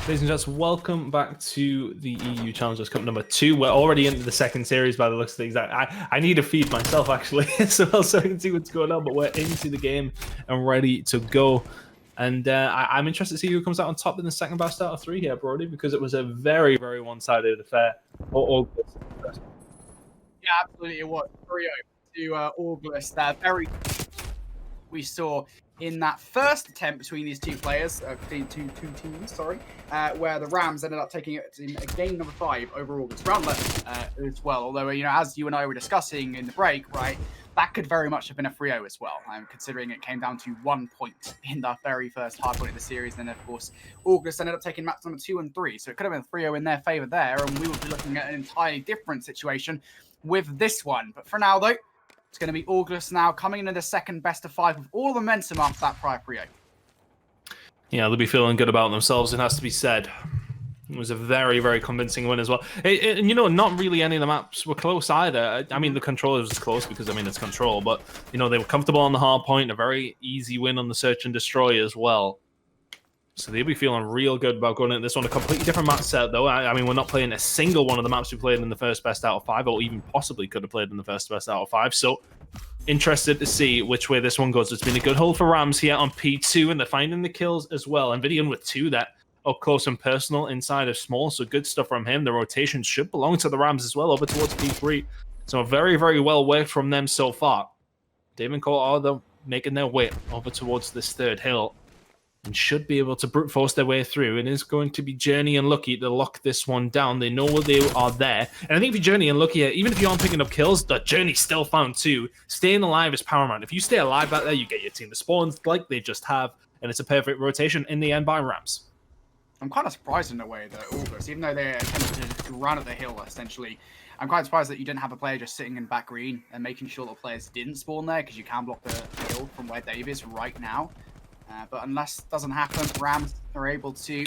Ladies and gents, welcome back to the EU Challengers Cup number 2. We're already into the second series by the looks of things. I need to feed myself actually, so I can see what's going on, but we're into the game and ready to go. And I'm interested to see who comes out on top in the second best out of 3 here, Brodie, because it was a very, very one-sided affair. Yeah, absolutely it was. 3-0 to Orgless there. Very we saw in that first attempt between these two players, two teams, sorry, where the RAMS ended up taking it in game number 5 over Orgless round as well. Although, you know, as you and I were discussing in the break, right, that could very much have been a 3-0 as well, considering it came down to 1 point in that very first hard point of the series. And then, of course, Orgless ended up taking maps number 2 and 3. So it could have been a 3-0 in their favor there, and we would be looking at an entirely different situation with this one. But for now, though, it's going to be Orgless now coming into the second best of 5 with all the momentum after that prior 3-0. Yeah, they'll be feeling good about themselves, it has to be said. It was a very, very convincing win as well. And, you know, not really any of the maps were close either. I mean, the controllers was close because, I mean, it's control. But, you know, they were comfortable on the hard point. A very easy win on the search and destroy as well. So they'll be feeling real good about going into this one. A completely different map set, though. I mean, we're not playing a single one of the maps we played in the first best out of 5, or even possibly could have played in the first best out of 5. So interested to see which way this one goes. It's been a good hold for RAMS here on P2, and they're finding the kills as well. Envdian with 2 that up close and personal inside of small, so good stuff from him. The rotations should belong to the RAMS as well over towards P3. So very, very well worked from them so far. Dave and Cole are making their way over towards this third hill and should be able to brute force their way through. It is going to be JurNii and Lucky to lock this one down. They know they are there. And I think for JurNii and Lucky, even if you aren't picking up kills, the JurNii still found 2. Staying alive is paramount. If you stay alive back there, you get your team the spawns like they just have. And it's a perfect rotation in the end by RAMS. I'm kind of surprised in a way that Orgless, even though they attempted to run at the hill, essentially, I'm quite surprised that you didn't have a player just sitting in back green and making sure that players didn't spawn there, because you can block the hill from where Dave is right now. But unless it doesn't happen, RAMS are able to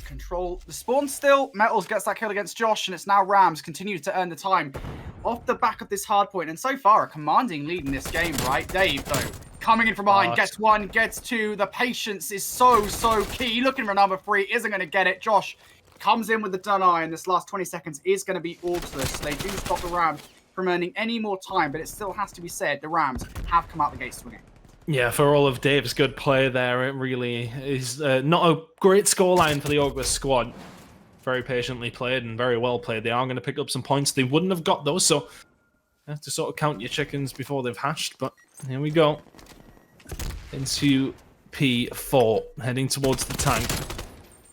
control the spawn still. Mettalz gets that kill against Joshh, and it's now RAMS continue to earn the time off the back of this hard point. And so far, a commanding lead in this game, right? Dave, though, coming in from behind, gets 1, gets 2. The patience is so key. Looking for number 3, isn't going to get it. Joshh comes in with the JurNii, and this last 20 seconds is going to be Orgless. They do stop the RAMS from earning any more time, but it still has to be said, the RAMS have come out the gate swinging. Yeah, for all of Dave's good play there, it really is not a great scoreline for the Orgless squad. Very patiently played and very well played. They are going to pick up some points. They wouldn't have got those, so you have to sort of count your chickens before they've hatched. But here we go. Into P4, heading towards the tank.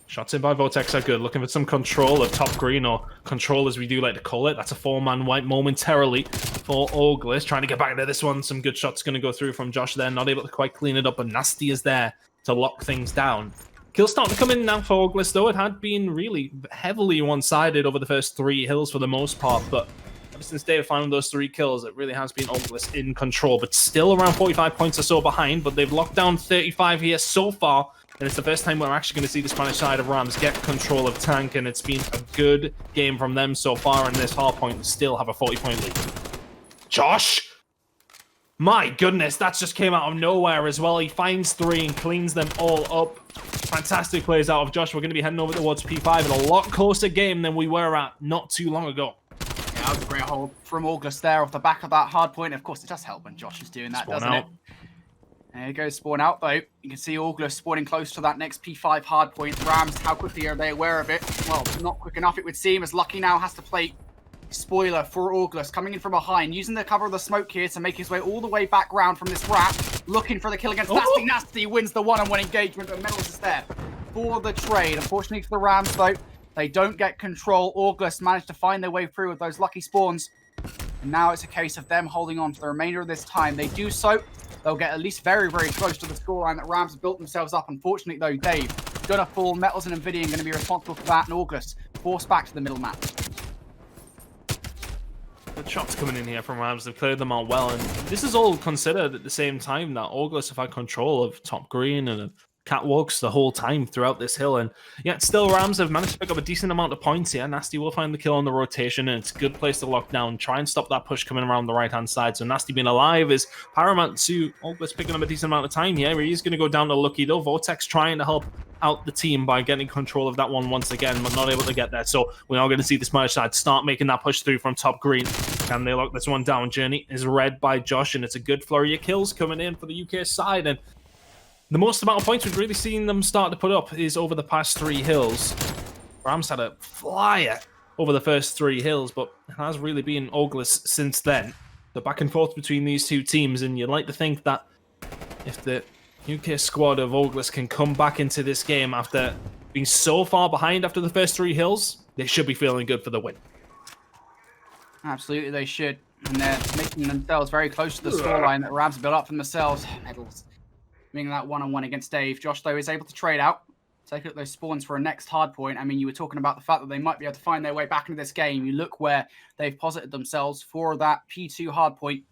Shots in by Vortex are good. Looking for some control of top green, or control as we do like to call it. That's a 4-man wipe momentarily for Orgless. Trying to get back into this one. Some good shots going to go through from Joshh there. Not able to quite clean it up, but Nastie is there to lock things down. Kills starting to come in now for Orgless, though. It had been really heavily one-sided over the first 3 hills for the most part, but ever since Dave found those 3 kills, it really has been Orgless in control, but still around 45 points or so behind. But they've locked down 35 here so far. And it's the first time we're actually going to see the Spanish side of RAMS get control of tank, and it's been a good game from them so far in this hard point to still have a 40-point lead. Joshh! My goodness, that just came out of nowhere as well. He finds 3 and cleans them all up. Fantastic plays out of Joshh. We're going to be heading over towards P5 in a lot closer game than we were at not too long ago. Yeah, that was a great hold from Orgless there off the back of that hard point. Of course, it does help when Joshh is doing that, doesn't it? There you go, spawn out though. You can see Orgless spawning close to that next P5 hard point. RAMS, how quickly are they aware of it? Well, not quick enough it would seem, as Lucky now has to play spoiler for Orgless, coming in from behind, using the cover of the smoke here to make his way all the way back round from this wrap, looking for the kill against Nastie. Nastie wins the one-on-one engagement, but Mettalz is there for the trade. Unfortunately for the RAMS though, they don't get control. Orgless managed to find their way through with those lucky spawns. And now it's a case of them holding on for the remainder of this time. They do so, they'll get at least very close to the scoreline that RAMS have built themselves up. Unfortunately, though, Dave gonna fall. Mettalz and Envdian going to be responsible for that, and Orgless forced back to the middle map. The shots coming in here from RAMS, they've cleared them out well, and this is all considered at the same time that Orgless have had control of top green and catwalks the whole time throughout this hill, and yet still Rams have managed to pick up a decent amount of points here. Nastie will find the kill on the rotation, and it's a good place to lock down, try and stop that push coming around the right-hand side. So Nastie being alive is paramount to Orgless picking up a decent amount of time here. He's going to go down to Lucky though. Vortex trying to help out the team by getting control of that one once again, but not able to get there. So we are going to see this merge side start making that push through from top green. Can they lock this one down? JurNii is read by Joshh, and it's a good flurry of kills coming in for the UK side. And the most amount of points we've really seen them start to put up is over the past 3 hills. Rams had a flyer over the first 3 hills, but it has really been Orgless since then. The back and forth between these two teams, and you'd like to think that if the UK squad of Orgless can come back into this game after being so far behind after the first 3 hills, they should be feeling good for the win. Absolutely, they should. And they're making themselves very close to the scoreline that Rams built up for themselves. Mettalz being that one-on-one against Dave. Joshh, though, is able to trade out, take up those spawns for a next hard point. I mean, you were talking about the fact that they might be able to find their way back into this game. You look where they've posited themselves for that P2 hard point.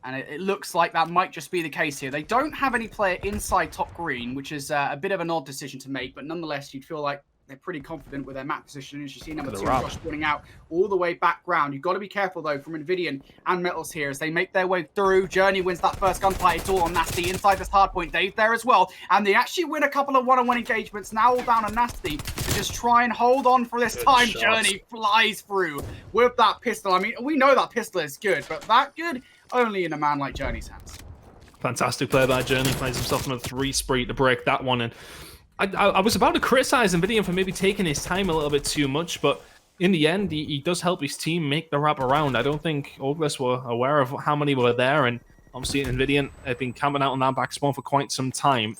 And it looks like that might just be the case here. They don't have any player inside top green, which is a bit of an odd decision to make. But nonetheless, you'd feel like they're pretty confident with their map position. As you see number 2, Joshh spawning out all the way background. You've got to be careful, though, from Envdian and Mettalz here as they make their way through. JurNii wins that first gunfight. It's all on Nastie inside this hard point. Dave there as well. And they actually win a couple of one-on-one engagements. Now all down on Nastie to just try and hold on for this time. JurNii flies through with that pistol. I mean, we know that pistol is good, but that good only in a man like JurNii's hands. Fantastic play by JurNii. Finds himself on a 3 spree to break that one. And I was about to criticize Envdian for maybe taking his time a little bit too much, but in the end, he does help his team make the wrap around. I don't think Orgless were aware of how many were there, and obviously Envdian had been camping out on that back spawn for quite some time.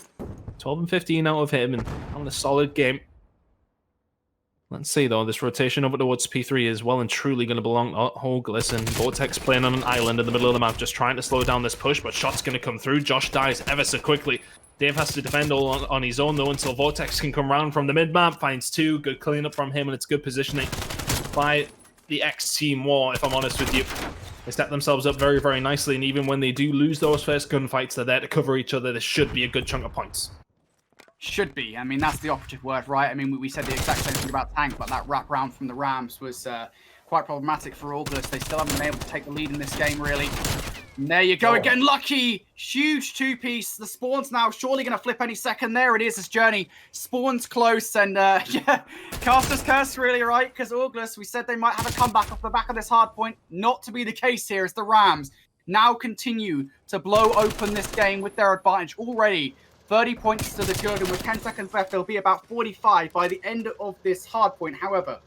12 and 15 out of him, and having a solid game. Let's see, though, this rotation over towards P3 is well and truly going to belong to Orgless, and Vortex playing on an island in the middle of the map, just trying to slow down this push, but shot's going to come through. Joshh dies ever so quickly. Dave has to defend all on his own, though, until Vortex can come round from the mid-map, finds 2, good cleanup from him, and it's good positioning by the X-Team War, if I'm honest with you. They set themselves up very, very nicely, and even when they do lose those first gunfights, they're there to cover each other. This should be a good chunk of points. Should be. I mean, that's the operative word, right? I mean, we said the exact same thing about Tank, but that wrap round from the Rams was quite problematic for Orgless. They still haven't been able to take the lead in this game, really. And there you go again, Lucky! Huge 2-piece. The spawn's now surely going to flip any second. There it is as JurNii spawns close. And yeah, Caster's Curse, really, right? Because Orgless, we said they might have a comeback off the back of this hard point. Not to be the case here as the Rams now continue to blow open this game with their advantage already. 30 points to the good, and with 10 seconds left, they'll be about 45 by the end of this hard point. However,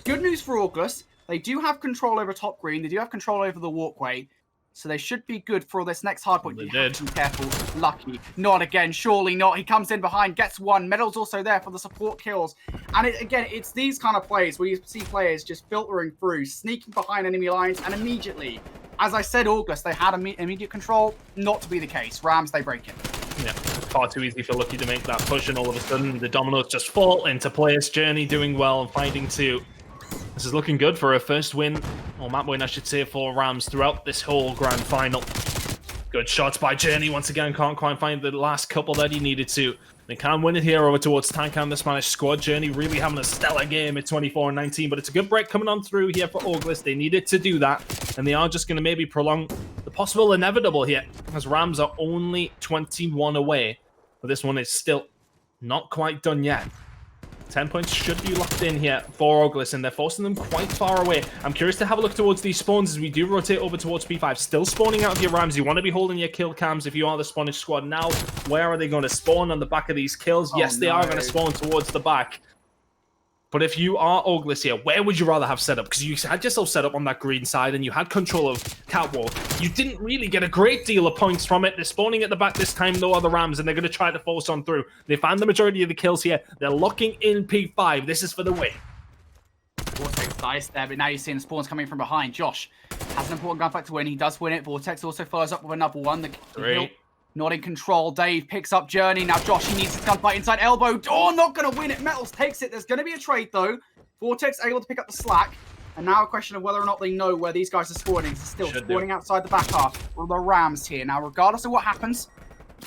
good news for Orgless. They do have control over top green. They do have control over the walkway. So they should be good for this next hard point. They You did. have to be careful. Lucky. Not again. Surely not. He comes in behind, gets 1. Mettalz also there for the support kills. And again, it's these kind of plays where you see players just filtering through, sneaking behind enemy lines, and immediately, as I said, Orgless, they had immediate control. Not to be the case. Rams, they break it. Yeah, far too easy for Lucky to make that push, and all of a sudden the dominoes just fall into place. JurNii doing well and finding 2. This is looking good for a first win, or map win I should say, for Rams throughout this whole grand final. Good shots by JurNii once again, can't quite find the last couple that he needed to. They can win it here over towards Tank and the Spanish squad. JurNii really having a stellar game at 24 and 19, but it's a good break coming on through here for Orgless. They needed to do that, and they are just going to maybe prolong the possible inevitable here, as Rams are only 21 away. But this one is still not quite done yet. 10 points should be locked in here for Orgless, and they're forcing them quite far away. I'm curious to have a look towards these spawns as we do rotate over towards P5. Still spawning out of your Rams. You want to be holding your kill cams if you are the Spanish squad. Now, where are they going to spawn on the back of these kills? Yes, they are going to spawn towards the back. But if you are Orgless here, where would you rather have set up? Because you had yourself set up on that green side and you had control of Catwalk. You didn't really get a great deal of points from it. They're spawning at the back this time, though, are the Rams, and they're going to try to force on through. They found the majority of the kills here. They're locking in P5. This is for the win. Vortex dies there, but now you're seeing the spawns coming from behind. Joshh has an important gunfight to win. He does win it. Vortex also follows up with another one. The 3. Not in control. Dave picks up JurNii. Now Joshh, he needs his gunfight inside elbow. Oh, not going to win it. Mettalz takes it. There's going to be a trade, though. Vortex able to pick up the slack. And now a question of whether or not they know where these guys are spawning. They're still spawning outside the back half. Well, the Rams here. Now, regardless of what happens,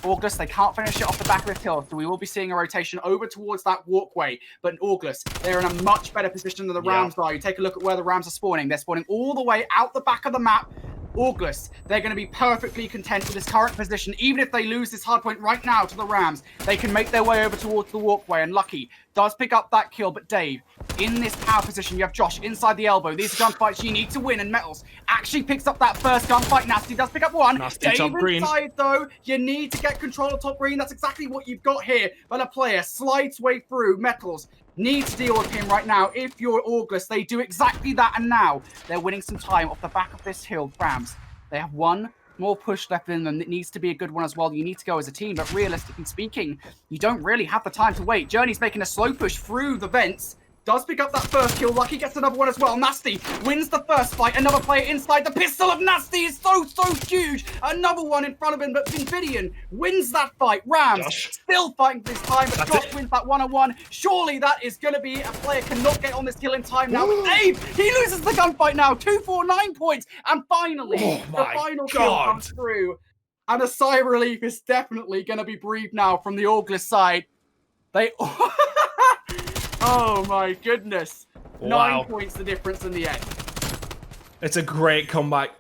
Orgless, they can't finish it off the back of this hill, so we will be seeing a rotation over towards that walkway. But Orgless, they're in a much better position than the Rams are. You take a look at where the Rams are spawning. They're spawning all the way out the back of the map. Orgless, they're going to be perfectly content with this current position. Even if they lose this hardpoint right now to the Rams, they can make their way over towards the walkway. And Lucky does pick up that kill, but Dave, in this power position, you have Joshh inside the elbow. These are gunfights you need to win, and Mettalz actually picks up that first gunfight. Nastie does pick up one. Nastie Dave top green. inside, though, you need to get control of top green. That's exactly what you've got here. But a player slides way through. Mettalz need to deal with him right now. If you're Orgless, they do exactly that, and now they're winning some time off the back of this hill. Rams, they have one more push left in them. It needs to be a good one as well. You need to go as a team, but realistically speaking, you don't really have the time to wait. JurNii's making a slow push through the vents. Does pick up that first kill. Lucky gets another one as well. Nastie wins the first fight. Another player inside. The pistol of Nastie is so huge. Another one in front of him, but Envdian wins that fight. Rams still fighting this time, but Joshh wins that one-on-one. Surely that is going to be a player cannot get on this kill in time now. But Dave, he loses the gunfight now. 249 points. And finally, the final kill comes through. And a sigh of relief is definitely going to be breathed now from the Orgless side. They... Oh my goodness. Wow. 9 points the difference in the end. It's a great comeback.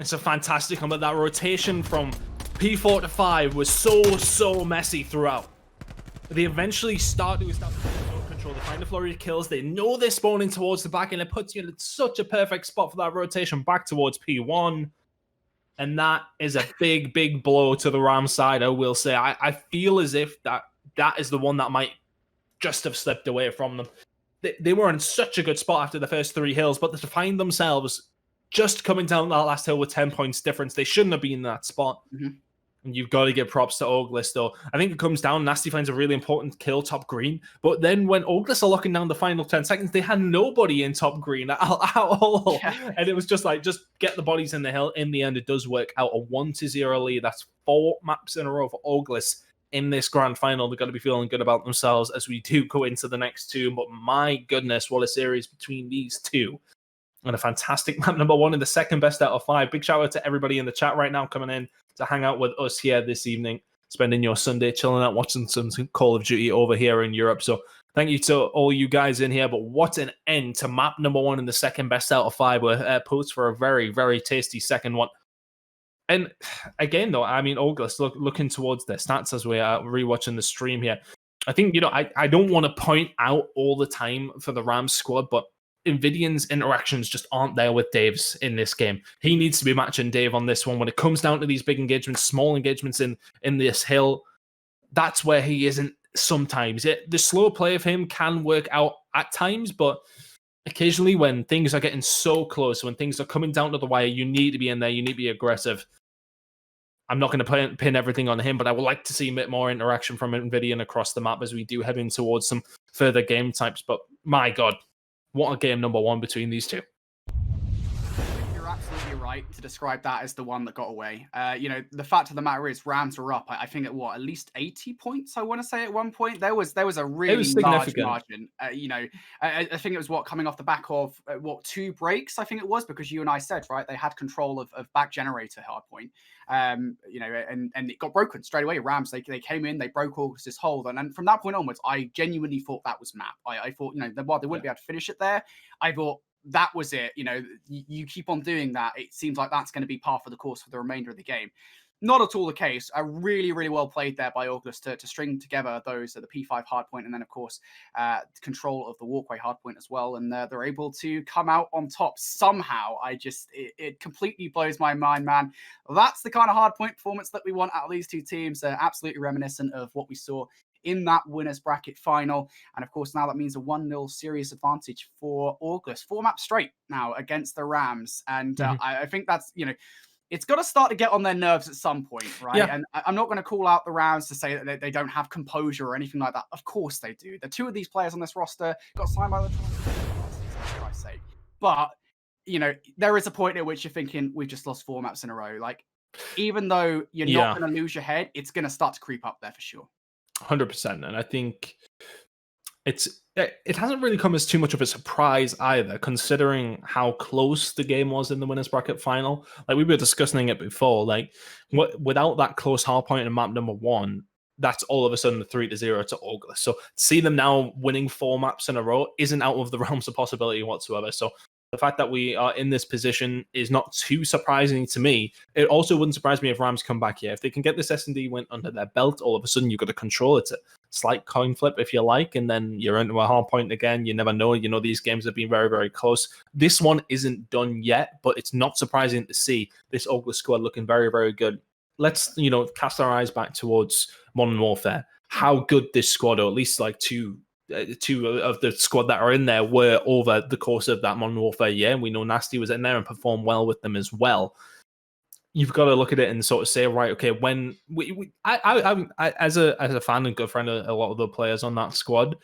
It's a fantastic comeback. That rotation from P4 to 5 was so messy throughout. They eventually start to establish control. They find the flurry of kills. They know they're spawning towards the back, and it puts you in such a perfect spot for that rotation back towards P1. And that is a big blow to the Rams side, I will say. I feel as if that is the one that might just have slipped away from them. They were in such a good spot after the first 3 hills, but to find themselves just coming down that last hill with 10 points difference, they shouldn't have been in that spot. And you've got to give props to Orgless, though. I think it comes down, Nastie finds a really important kill top green, but then when Orgless are locking down the final 10 seconds, they had nobody in top green at all. Yeah. And it was just like, just get the bodies in the hill. In the end, it does work out. A 1-0 lead. That's 4 maps in a row for Orgless in this grand final. They've got to be feeling good about themselves as we do go into the next 2. But my goodness, what a series between these 2. And a fantastic map number 1 in the second best out of 5. Big shout out to everybody in the chat right now coming in to hang out with us here this evening, spending your Sunday chilling out, watching some Call of Duty over here in Europe. So thank you to all you guys in here. But what an end to map number 1 in the second best out of 5. We're posed for a very tasty second one. And again, though, I mean, Orgless, looking towards their stats as we are rewatching the stream here, I think, you know, I don't want to point out all the time for the Rams squad, but Envdian's interactions just aren't there with Dave's in this game. He needs to be matching Dave on this one. When it comes down to these big engagements, small engagements in this hill, that's where he isn't sometimes. The slow play of him can work out at times, but occasionally when things are getting so close, when things are coming down to the wire, you need to be in there, you need to be aggressive. I'm not going to pin everything on him, but I would like to see a bit more interaction from Envdian across the map as we do head in towards some further game types. But my God, what a game number 1 between these 2. You're absolutely right to describe that as the one that got away. You know, the fact of the matter is Rams were up, I think, at least 80 points, I want to say at one point. There was a really large margin. You know, I think it was coming off the back of 2 breaks, I think it was, because you and I said, right, they had control of back generator hardpoint. You know, and it got broken straight away. Rams, they came in, they broke Orgless's hold, and from that point onwards, I genuinely thought that was map. I thought, you know, while they wouldn't be able to finish it there, I thought that was it. You know, you keep on doing that, it seems like that's going to be par for the course for the remainder of the game. Not at all the case. Really well played there by Orgless to string together those at the P5 hardpoint, and then of course control of the walkway hardpoint as well, and they're able to come out on top somehow. It completely blows my mind, man. That's the kind of hardpoint performance that we want out of these 2 teams. They're absolutely reminiscent of what we saw in that winners bracket final, and of course now that means a 1-0 series advantage for Orgless. 4 maps straight now against the Rams, and I think that's, you know, it's got to start to get on their nerves at some point, right? Yeah. And I'm not going to call out the Rams to say that they don't have composure or anything like that. Of course they do. The 2 of these players on this roster got signed by the for Christ's sake. But, you know, there is a point at which you're thinking, we've just lost 4 maps in a row. Like, even though you're not going to lose your head, it's going to start to creep up there for sure. 100%. And I think it hasn't really come as too much of a surprise either, considering how close the game was in the winners bracket final. Like we were discussing it before, like without that close hard point in map number 1, that's all of a sudden the 3-0 to Orgless. So see them now winning 4 maps in a row isn't out of the realms of possibility whatsoever. So the fact that we are in this position is not too surprising to me. It also wouldn't surprise me if RAMS come back here. If they can get this S&D win under their belt, all of a sudden you've got to control it. Slight coin flip if you like, and then you're into a hard point again. You never know. You know, these games have been very, very close. This one isn't done yet, but it's not surprising to see this Orgless squad looking very, very good. Let's, cast our eyes back towards Modern Warfare. How good this squad, or at least like two of the squad that are in there, were over the course of that Modern Warfare year. And we know Nastie was in there and performed well with them as well. You've got to look at it and sort of say, right, okay, when I as a fan and good friend of a lot of the players on that squad,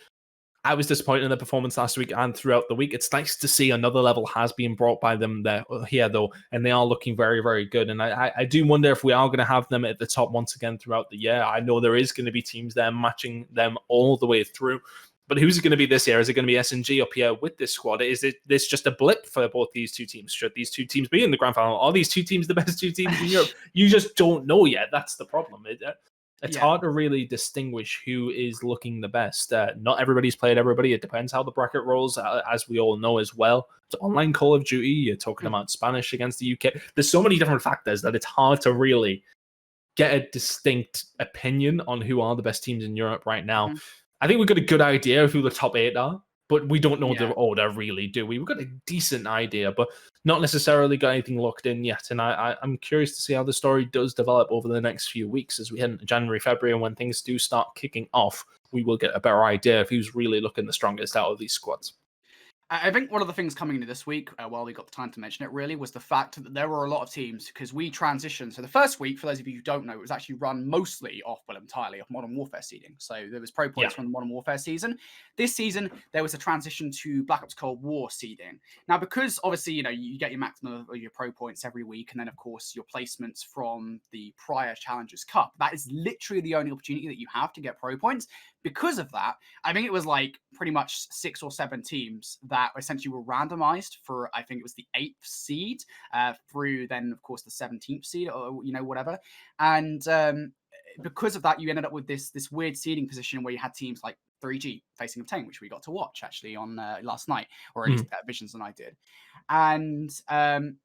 I was disappointed in their performance last week and throughout the week. It's nice to see another level has been brought by them there here though, and they are looking very, very good. And I do wonder if we are going to have them at the top once again throughout the year. I know there is going to be teams there matching them all the way through. But who's it going to be this year? Is it going to be S&G up here with this squad? Is this just a blip for both these two teams? Should these two teams be in the grand final? Are these two teams the best two teams in Europe? You just don't know yet. That's the problem. It's hard to really distinguish who is looking the best. Not everybody's played everybody. It depends how the bracket rolls, as we all know as well. It's online Call of Duty. You're talking about Spanish against the UK. There's so many different factors that it's hard to really get a distinct opinion on who are the best teams in Europe right now. I think we've got a good idea of who the top 8 are, but we don't know the order really, do we? We've got a decent idea, but not necessarily got anything locked in yet. And I'm curious to see how the story does develop over the next few weeks as we head into January, February, and when things do start kicking off, we will get a better idea of who's really looking the strongest out of these squads. I think one of the things coming into this week, while we got the time to mention it, really was the fact that there were a lot of teams, because we transitioned. So the first week, for those of you who don't know, it was actually run mostly off, well, entirely off Modern Warfare seeding. So there was pro points from the Modern Warfare season. This season, there was a transition to Black Ops Cold War seeding. Now, because obviously, you get your maximum of your pro points every week, and then, of course, your placements from the prior Challengers Cup. That is literally the only opportunity that you have to get pro points. Because of that, I think it was like pretty much 6 or 7 teams that essentially were randomized for, I think it was the 8th seed through then, of course, the 17th seed or, whatever. And because of that, you ended up with this weird seeding position where you had teams like 3G facing Obtain, which we got to watch actually on last night, or at least Visions and I did. And,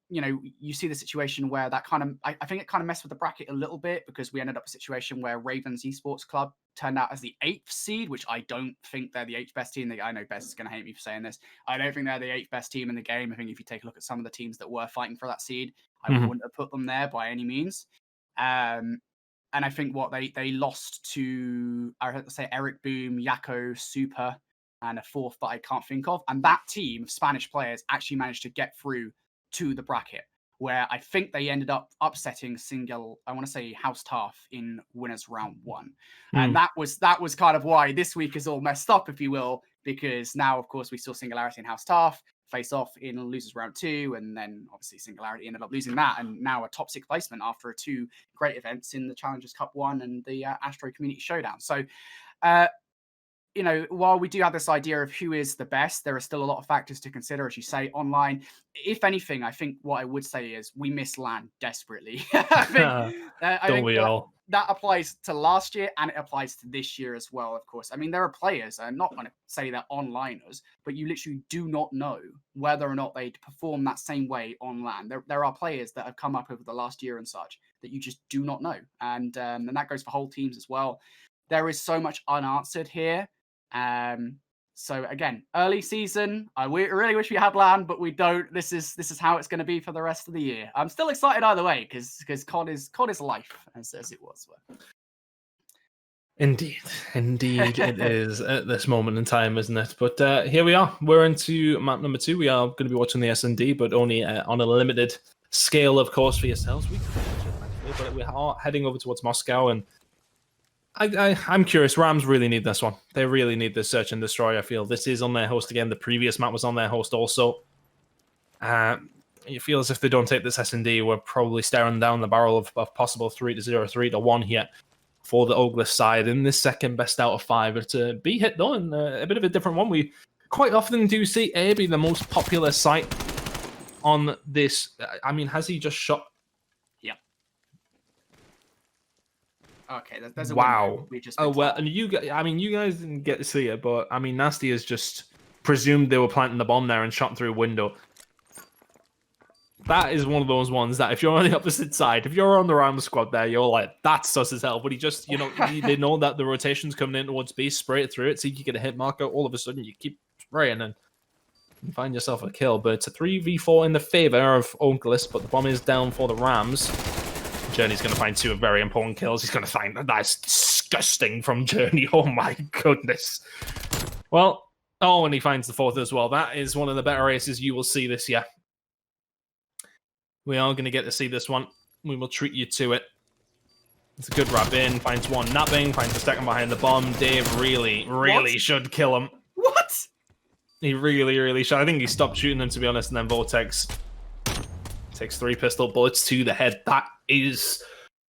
you see the situation where that kind of, I think it kind of messed with the bracket a little bit, because we ended up in a situation where Ravens Esports Club turned out as the 8th seed, which I don't think they're the 8th best team. I know Bez is going to hate me for saying this. I don't think they're the 8th best team in the game. I think if you take a look at some of the teams that were fighting for that seed, I wouldn't have put them there by any means. And I think they lost to, I have to say, Eric Boom, Yako, Super, and a 4th that I can't think of. And that team of Spanish players actually managed to get through to the bracket, where I think they ended up upsetting I want to say House Taff in winners round 1. And that was kind of why this week is all messed up, if you will, because now, of course, we saw Singularity and House Taff face off in losers round 2, and then obviously Singularity ended up losing that, and now a top 6 placement after 2 great events in the Challengers Cup 1 and the Astro Community Showdown. So while we do have this idea of who is the best, there are still a lot of factors to consider, as you say, online. If anything, I think what I would say is we miss LAN desperately. I think that applies to last year, and it applies to this year as well, of course. I mean, there are players, I'm not going to say they're onliners, but you literally do not know whether or not they'd perform that same way on LAN. There are players that have come up over the last year and such that you just do not know. And that goes for whole teams as well. There is so much unanswered here. So again, early season, I really wish we had LAN, but we don't. This is how it's going to be for the rest of the year. I'm still excited either way, because COD is life, as it was. Indeed it is at this moment in time, isn't it? But here we are. We're into map number 2. We are going to be watching the S&D, but only on a limited scale, of course, for yourselves. We can watch it, thankfully, but we are heading over towards Moscow, and I'm curious. RAMS really need this one. They really need this search and destroy, I feel. This is on their host again. The previous map was on their host also. You feel as if they don't take this S&D, we're probably staring down the barrel of possible 3-0, 3-1 here. for the Orgless side in this second best out of 5. It's a B hit though, and a bit of a different one. We quite often do see A be the most popular site on this. I mean, has he just shot? Yeah. Okay, there's a wow. We just Oh well, and you guys didn't get to see it, but I mean, Nastie has just presumed they were planting the bomb there and shot through a window. That is one of those ones that if you're on the opposite side, if you're on the RAMS squad there, you're like, that's sus as hell. But he just, they know that the rotation's coming in towards B, spray it through it, see if you get a hit marker. All of a sudden, you keep spraying and you find yourself a kill. But it's a 3v4 in the favor of Orgless, but the bomb is down for the RAMS. JurNii's going to find 2 very important kills. He's going to find that's disgusting from JurNii. Oh my goodness. Well, and he finds the 4th as well. That is one of the better aces you will see this year. We are going to get to see this one. We will treat you to it. It's a good wrap in. Finds one napping. Finds the second behind the bomb. Dave really should kill him. What? He really should. I think he stopped shooting them, to be honest, and then Vortex takes 3 pistol bullets to the head. That is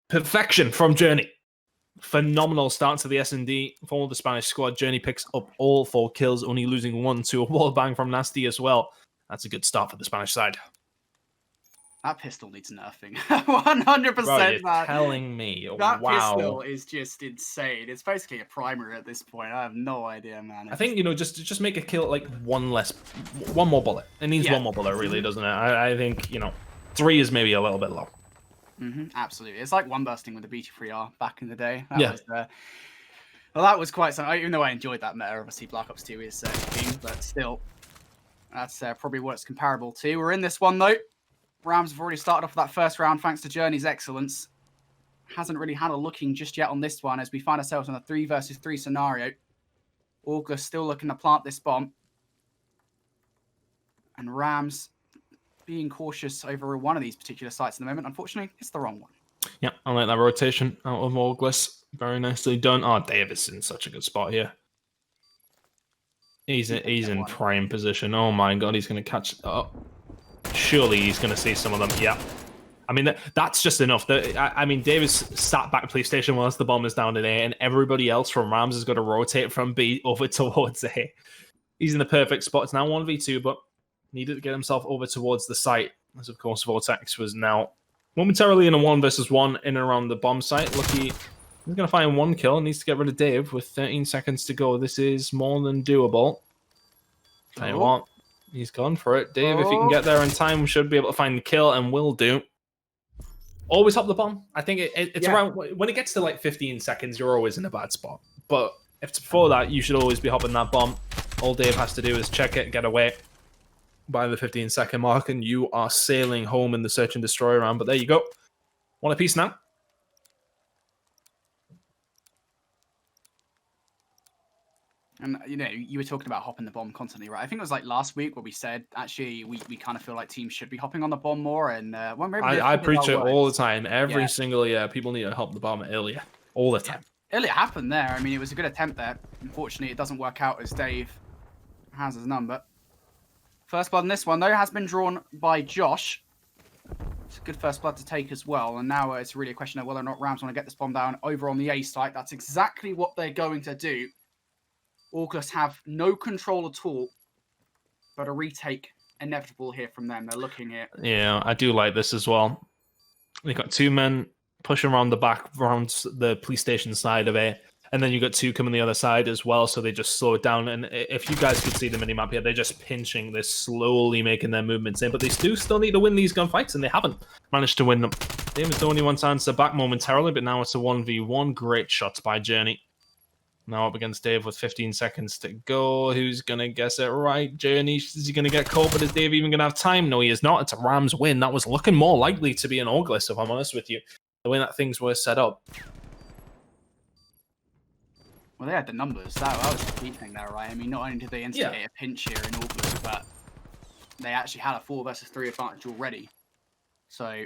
perfection from JurNii. Phenomenal start to the S&D for the Spanish squad. JurNii picks up all 4 kills, only losing 1 to a wall bang from Nastie as well. That's a good start for the Spanish side. That pistol needs nerfing. 100%. Bro, you're telling me. That wow. pistol is just insane. It's basically a primary at this point. I have no idea, man. I think, just make a kill like one more bullet. It needs one more bullet, really, doesn't it? I think, 3 is maybe a little bit low. Absolutely. It's like one bursting with the BT3R back in the day. That was quite something. Even though I enjoyed that meta, obviously Black Ops 2 is king, but still, that's probably what it's comparable to. We're in this one, though. RAMS have already started off that first round thanks to JurNii's excellence. Hasn't really had a looking just yet on this one as we find ourselves in a 3 versus 3 scenario. Orgless still looking to plant this bomb. And RAMS being cautious over one of these particular sites at the moment. Unfortunately, it's the wrong one. Yeah, I like that rotation out of Orgless. Very nicely done. Oh, Davis in such a good spot here. He's in prime position. Oh my god, he's going to catch... Oh. Surely he's going to see some of them. Yeah. I mean, that's just enough. I mean, Davis sat back PlayStation whilst the bomb is down in A, and everybody else from RAMS has got to rotate from B over towards A. He's in the perfect spot. It's now 1v2, but needed to get himself over towards the site. As, of course, Vortex was now momentarily in a 1 versus 1 in and around the bomb site. Lucky he's going to find 1 kill. Needs to get rid of Dave with 13 seconds to go. This is more than doable. Tell you what. He's gone for it. Dave, if you can get there in time, should be able to find the kill and will do. Always hop the bomb. I think it's around... When it gets to like 15 seconds, you're always in a bad spot. But if it's before that, you should always be hopping that bomb. All Dave has to do is check it, get away by the 15-second mark, and you are sailing home in the search and destroy round. But there you go. 1 apiece now. And, you were talking about hopping the bomb constantly, right? I think it was like last week where we said, actually, we kind of feel like teams should be hopping on the bomb more. And maybe I preach it all the time. Every single year, people need to hop the bomb earlier. All the time. Earlier happened there. I mean, it was a good attempt there. Unfortunately, it doesn't work out as Dave has his number. First blood in this one, though, has been drawn by Joshh. It's a good first blood to take as well. And now it's really a question of whether or not RAMS want to get this bomb down over on the A site. That's exactly what they're going to do. Orgless have no control at all, but a retake inevitable here from them. They're looking here. Yeah, I do like this as well. They've got 2 men pushing around the back, around the police station side of it, and then you got 2 coming the other side as well, so they just slow it down. And if you guys could see the minimap here, they're just pinching, they're slowly making their movements in, but they do still need to win these gunfights, and they haven't managed to win them. David's the only one to answer back momentarily, but now it's a 1v1. Great shots by JurNii. Now up against Dave with 15 seconds to go. Who's going to guess it right? JurNii, is he going to get caught? But is Dave even going to have time? No, he is not. It's a RAMS win. That was looking more likely to be an Orgless, if I'm honest with you. The way that things were set up. Well, they had the numbers. That was the key thing there, right? I mean, not only did they instigate a pinch here in Orgless, but they actually had a 4 versus 3 advantage already. So,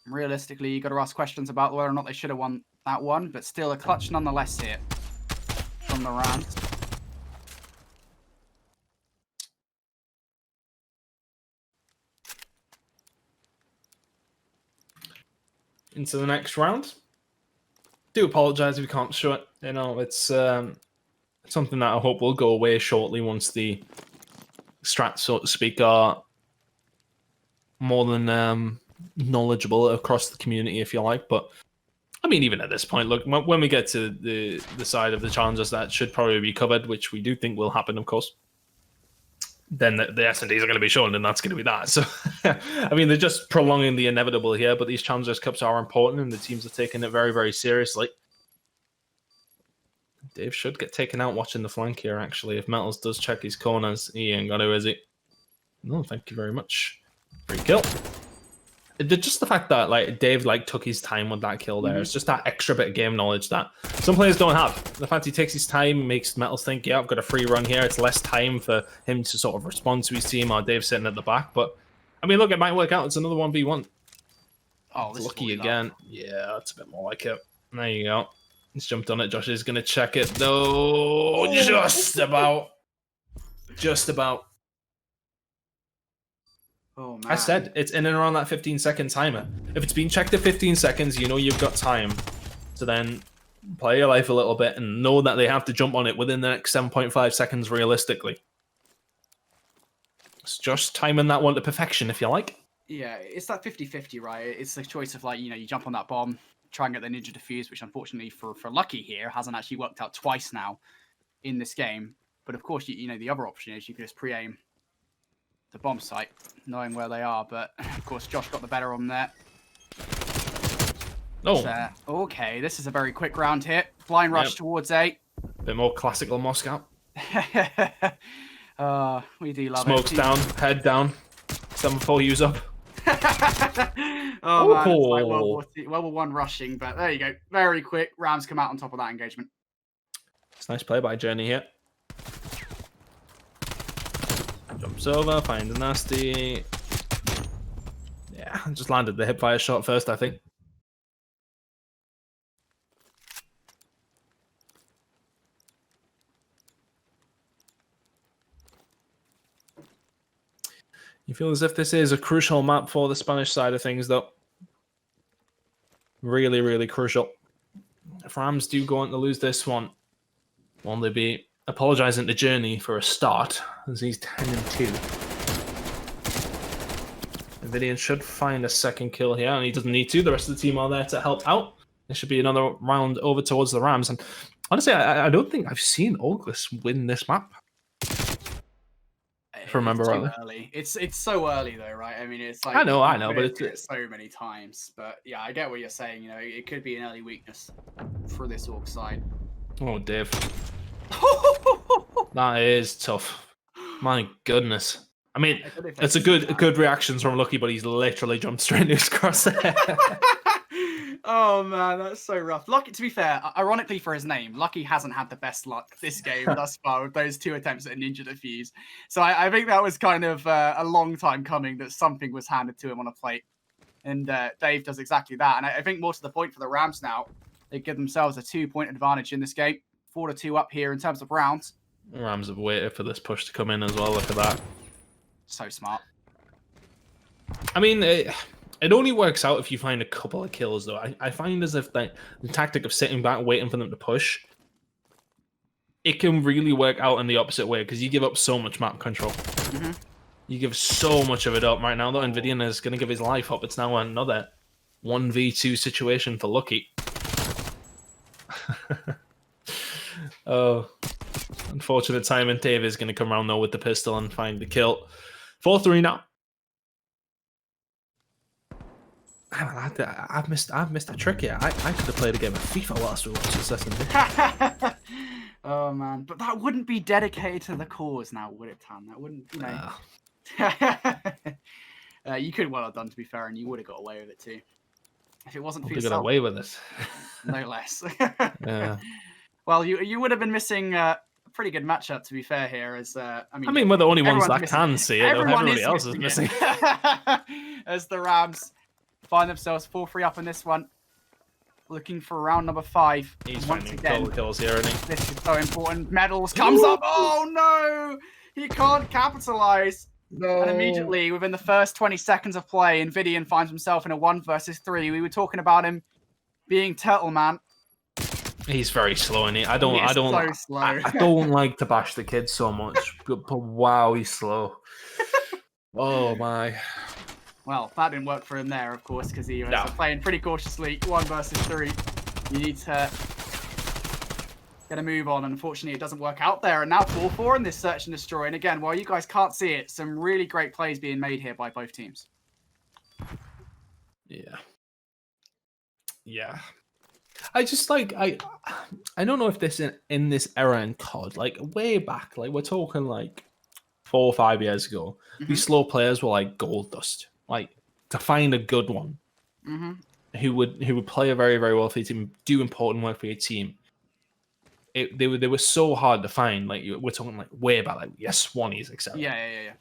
realistically, you've got to ask questions about whether or not they should have won that one, but still a clutch nonetheless here from the RAMS. Into the next round. do apologize if we can't show it. You know, it's something that I hope will go away shortly once the strats, so to speak, are more than knowledgeable across the community, if you like. But I mean, even at this point, look, when we get to the side of the challenges that should probably be covered, which we do think will happen, of course, then the S&Ds are going to be shown, and that's going to be that. So, I mean, they're just prolonging the inevitable here, but these Challengers Cups are important, and the teams are taking it very, very seriously. Dave should get taken out watching the flank here, actually. If Mettalz does check his corners, he ain't got to, is he? No, thank you very much. Free kill. Just the fact that Dave took his time with that kill there. It's just that extra bit of game knowledge that some players don't have. The fact he takes his time makes Mettalz think, yeah, I've got a free run here. It's less time for him to sort of respond to his team, or Dave sitting at the back. But I mean, look, it might work out. It's another 1v1. Oh, this Lucky again. Yeah, that's a bit more like it. There you go. He's jumped on it. Josh is going to check it. No, just about. Just about. Oh, man. I said it's in and around that 15-second timer. If it's been checked at 15 seconds, you know you've got time to then play your life a little bit and know that they have to jump on it within the next 7.5 seconds realistically. It's just timing that one to perfection, if you like. Yeah, it's that 50-50, right? It's the choice of, you jump on that bomb, try and get the ninja defuse, which unfortunately for Lucky here hasn't actually worked out twice now in this game. But of course, you know, the other option is you can just pre-aim the bomb site, knowing where they are. But of course, Josh got the better on there. Oh. So, okay, this is a very quick round here. Blind rush towards A. Bit more classical Moscow. We do love Smokes it. down, head down. 7-4 use up. Oh, man, it's like World War I rushing, but there you go. Very quick. Rams come out on top of that engagement. It's a nice play by JurNii here. Jumps over, finds a Nastie. Yeah, just landed the hipfire shot first, I think. You feel as if this is a crucial map for the Spanish side of things, though. Really, really crucial. If Rams do go on to lose this one, will they be apologising to JurNii for a start, as he's 10-2. Envdian should find a second kill here, and he doesn't need to. The rest of the team are there to help out. There should be another round over towards the Rams. And honestly, I don't think I've seen Orgless win this map. If I remember rightly. It's so early though, right? I mean, it's like I know, but it's so many times. But yeah, I get what you're saying. You know, it could be an early weakness for this Org side. Oh, Dave. That is tough. My goodness. I mean, it's a good reactions from Lucky, but he's literally jumped straight into his crosshair. Oh man, that's so rough. Lucky, to be fair, ironically for his name, Lucky hasn't had the best luck this game thus far with those 2 attempts at a ninja defuse. So I think that was kind of a long time coming that something was handed to him on a plate. And Dave does exactly that. And I think more to the point for the Rams now, they give themselves a 2-point advantage in this game. 4-2 up here in terms of rounds. Rams have waited for this push to come in as well. Look at that. So smart. I mean, it only works out if you find a couple of kills, though. I find as if the tactic of sitting back, waiting for them to push, it can really work out in the opposite way, because you give up so much map control. You give so much of it up right now, though. Envdian is going to give his life up. It's now another 1v2 situation for Lucky. Oh, unfortunate timing. Dave is going to come around, though, with the pistol and find the kill. 4-3 now. I've missed a trick here. I could have played a game of FIFA whilst we watched this SMD. Oh man, but that wouldn't be dedicated to the cause now, would it, Tunn? That wouldn't, you know. You could well have done, to be fair, and you would have got away with it too. If it wasn't for yourself. Got away with it. No less. Yeah. Well, you would have been missing a pretty good matchup, to be fair here. As I mean, we're the only ones that can see it. Everybody else is missing. As the Rams find themselves 4-3 up in this one, looking for round number 5. He's once finding again, kills here, isn't he? this is so important. Mettalz comes up. Oh no, he can't capitalize. No. And immediately, within the first 20 seconds of play, Envdian finds himself in a 1 versus 3. We were talking about him being Turtle Man. He's very slow, and I so slow. I don't like to bash the kid so much, but wow, he's slow. Oh my. Well, that didn't work for him there, of course, because he was playing pretty cautiously. 1 versus 3. You need to get a move on. Unfortunately, it doesn't work out there. And now 4-4 in this search and destroy. And again, while you guys can't see it, some really great plays being made here by both teams. Yeah. Yeah. I just like I don't know if this in this era in COD, like way back, like we're talking like 4 or 5 years ago, these slow players were like gold dust. Like to find a good one who would play a very, very well for your team, do important work for your team. They were so hard to find. Like we're talking like way back, like Swannies, etc. Yeah.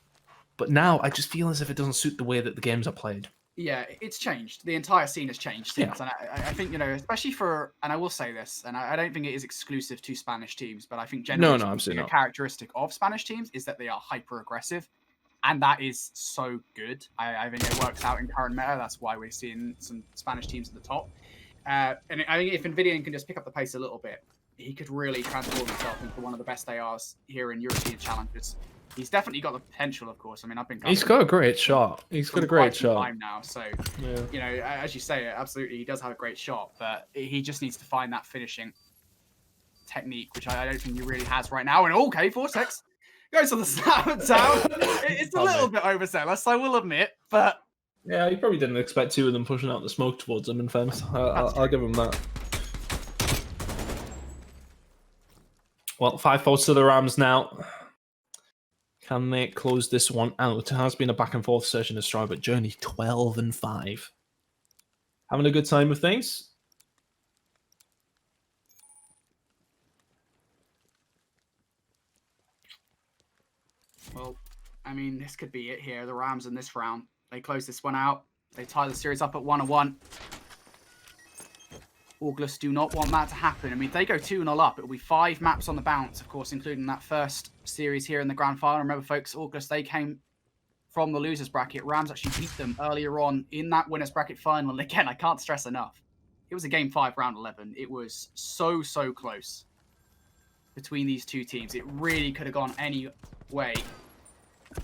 But now I just feel as if it doesn't suit the way that the games are played. Yeah, it's changed. The entire scene has changed since. Yeah. And I think, especially for, and I will say this, and I don't think it is exclusive to Spanish teams, but I think generally a characteristic of Spanish teams is that they are hyper aggressive. And that is so good. I think it works out in current meta. That's why we're seeing some Spanish teams at the top. And I think if Envdian can just pick up the pace a little bit, he could really transform himself into one of the best ARs here in European challenges. He's definitely got the potential, of course. I mean, he's got a great shot. He's got a great shot. Time now, so as you say, absolutely, he does have a great shot, but he just needs to find that finishing technique, which I don't think he really has right now. And okay, Vortex goes on the snap down. It's a little bit overzealous, I will admit, but yeah, he probably didn't expect 2 of them pushing out the smoke towards him. In fairness, I'll give him that. Well, 5-4 to the Rams now. Can they close this one out? It has been a back and forth search and destroy, but JurNii 12-5. Having a good time with things. Well, I mean, this could be it here. The Rams in this round. They close this one out. They tie the series up at 1-1. Orgless do not want that to happen. I mean, if they go 2-0 up, it'll be 5 maps on the bounce, of course, including that first series here in the grand final. Remember, folks, Orgless, they came from the losers bracket. Rams actually beat them earlier on in that winners bracket final. And again, I can't stress enough. It was a game 5, round 11. It was so, so close between these two teams. It really could have gone any way.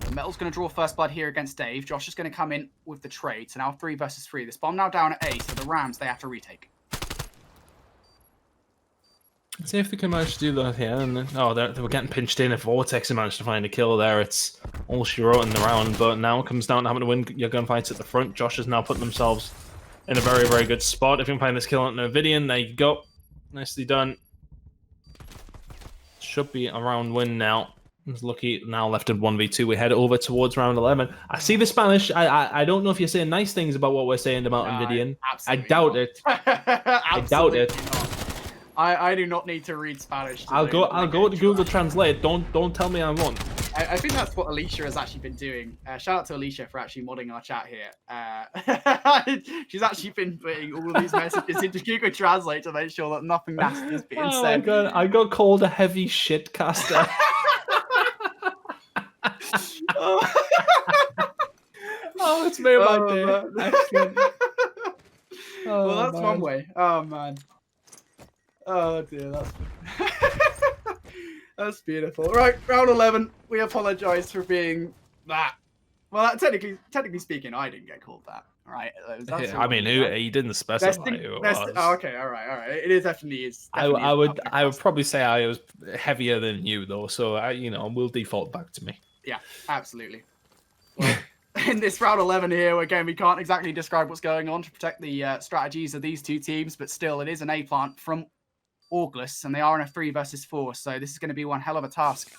Mettalz going to draw first blood here against Dave. Joshh is going to come in with the trade. So now 3 versus 3. This bomb now down at A, so the Rams, they have to retake. Let's see if they can manage to do that here. And then, they were getting pinched in. If Vortex managed to find a kill there, it's all she wrote in the round. But now it comes down to having to win your gunfights at the front. Joshh has now put themselves in a very, very good spot. If you can find this kill on Envdian, there you go. Nicely done. Should be a round win now. It's lucky now left in 1v2. We head over towards round 11. I see the Spanish. I don't know if you're saying nice things about what we're saying about Envdian. I doubt it. I doubt it. I do not need to read Spanish. I'll go to Google Translate. Don't tell me I won't. I think that's what Alicia has actually been doing. Shout out to Alicia for actually modding our chat here. She's actually been putting all of these messages into Google Translate to make sure that nothing nasty is being said. My God, I got called a heavy shit caster. Oh, it's made my day. Excellent. Well, that's one way. Oh man. Oh dear, that's beautiful. Right, round 11. We apologise for being that. Well, technically speaking, I didn't get called that. Right? Yeah, I mean, he didn't specify who it was. Oh, okay, all right. It is definitely. I would probably say I was heavier than you though, so we'll default back to me. Yeah, absolutely. Well, in this round 11 here, again, we can't exactly describe what's going on to protect the strategies of these two teams, but still, it is an A plant from Orgless, and they are in a 3 versus 4, so this is going to be one hell of a task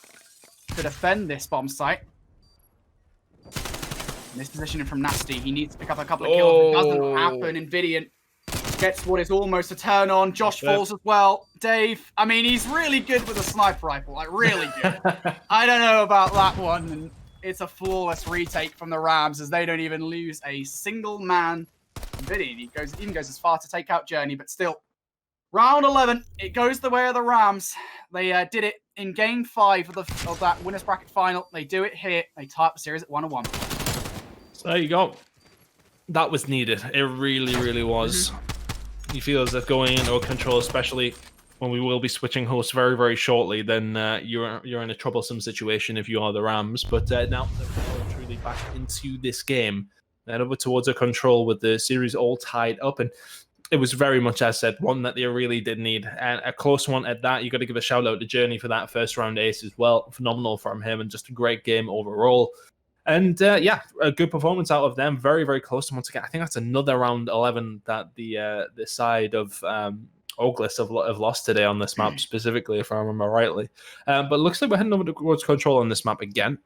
to defend this bomb site. And this positioning from Nastie, he needs to pick up a couple of kills. It doesn't happen. Envdian gets what is almost a turn on. Joshh falls as well. Dave, I mean, he's really good with a sniper rifle, like really good. I don't know about that one. And it's a flawless retake from the Rams as they don't even lose a single man. Envdian even goes as far to take out JurNii, but still. Round 11, it goes the way of the Rams. They did it in game 5 of that winners bracket final. They do it here. They tie up the series at 1-1. So there you go. That was needed. It really, really was. You feel as if going into control, especially when we will be switching hosts very, very shortly, then you're in a troublesome situation if you are the Rams. But now they're well and truly back into this game. And over towards a control with the series all tied up. And it was very much, as I said, one that they really did need. And a close one at that. You got to give a shout out to JurNii for that first round ace as well. Phenomenal from him and just a great game overall. And yeah, a good performance out of them. Very, very close. And once again, I think that's another round 11 that the side of Orgless have lost today on this map specifically, if I remember rightly. But it looks like we're heading over towards control on this map again.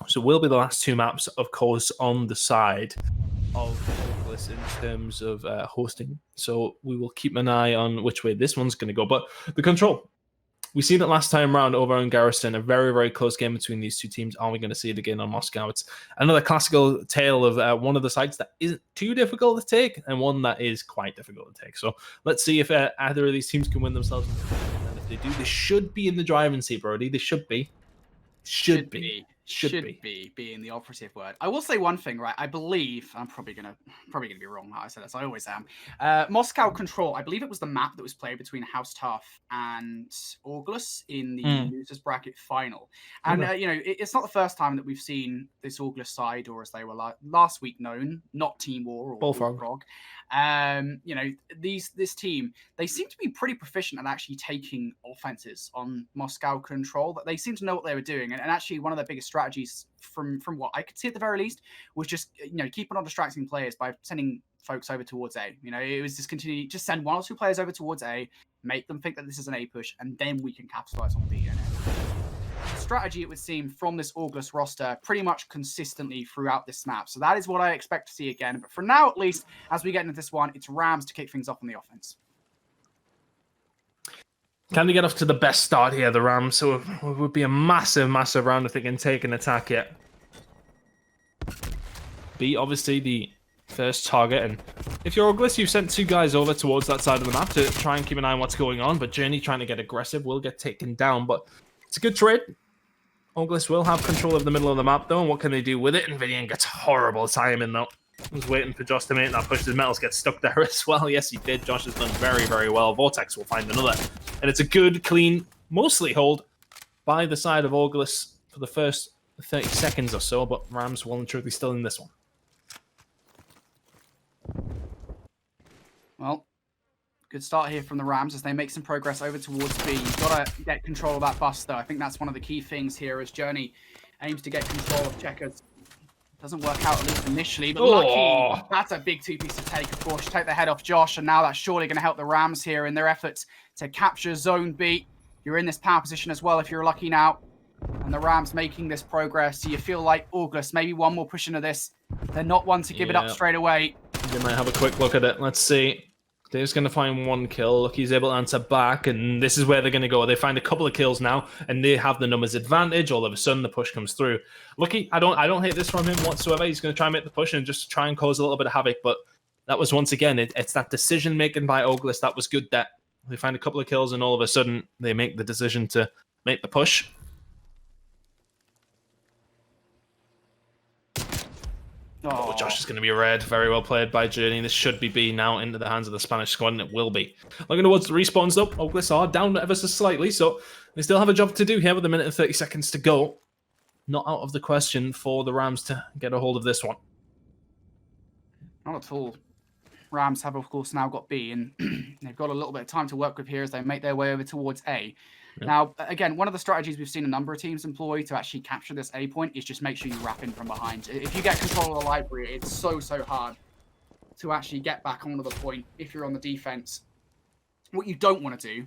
So it will be the last 2 maps, of course, on the side of Orgless in terms of hosting. So we will keep an eye on which way this one's going to go. But the control, we seen it last time round over in Garrison, a very, very close game between these 2 teams. Are we going to see it again on Moscow? It's another classical tale of one of the sides that isn't too difficult to take and one that is quite difficult to take. So let's see if either of these teams can win themselves. And if they do, they should be in the driving seat, Brodie. They should be. Should be being the operative word. I will say one thing, right? I believe I'm probably gonna be wrong. How I said this, I always am. Moscow Control. I believe it was the map that was played between House Tough and Orgless in the losers bracket final. And you know, it's not the first time that we've seen this Orgless side, or as they were last week known, not Team War or Bullfrog. You know, this team, they seem to be pretty proficient at actually taking offenses on Moscow Control. That they seem to know what they were doing, and actually one of their biggest strategies from what I could see at the very least was just, you know, keeping on distracting players by sending folks over towards A. You know, it was just just send 1 or 2 players over towards A, make them think that this is an A push, and then we can capitalize on B. Strategy, it would seem, from this Orgless roster pretty much consistently throughout this map. So that is what I expect to see again. But for now, at least, as we get into this one, it's Rams to kick things off on the offense. Can they get off to the best start here, the Rams? So it would be a massive, massive round if they can take an attack yet. B, obviously, the first target. And if you're Orgless, you've sent 2 guys over towards that side of the map to try and keep an eye on what's going on. But JurNii trying to get aggressive will get taken down. But it's a good trade. Orgless will have control of the middle of the map, though. And what can they do with it? Envdian gets horrible timing, though. I was waiting for Joshh to make that push. His Mettalz gets stuck there as well. Yes, he did. Joshh has done very, very well. Vortex will find another. And it's a good, clean, mostly hold by the side of Orgless for the first 30 seconds or so. But Rams well and truly still in this one. Well, good start here from the Rams as they make some progress over towards B. You've got to get control of that bus, though. I think that's one of the key things here as JurNii aims to get control of Checkers. Doesn't work out, at least initially, but lucky. That's a big 2-piece to take, of course. Take the head off Joshh, and now that's surely going to help the Rams here in their efforts to capture Zone B. You're in this power position as well if you're lucky now. And the Rams making this progress. So you feel like Orgless, maybe one more push into this. They're not one to give it up straight away. They might have a quick look at it. Let's see. They're just going to find 1 kill. Lucky's able to answer back, and this is where they're going to go. They find a couple of kills now, and they have the numbers advantage. All of a sudden, the push comes through. Lucky, I don't hate this from him whatsoever. He's going to try and make the push and just try and cause a little bit of havoc, but that was, once again, it's that decision-making by Orgless that was good, that they find a couple of kills, and all of a sudden, they make the decision to make the push. Oh, Joshh is going to be red. Very well played by JurNii. This should be B now into the hands of the Spanish squad, and it will be. Looking towards the respawns, though. Orgless are down ever so slightly, so they still have a job to do here with a minute and 30 seconds to go. Not out of the question for the Rams to get a hold of this one. Not at all. Rams have, of course, now got B, and they've got a little bit of time to work with here as they make their way over towards A. Yep. Now, again, one of the strategies we've seen a number of teams employ to actually capture this A point is just make sure you wrap in from behind. If you get control of the library, it's so hard to actually get back onto the point if you're on the defense. What you don't want to do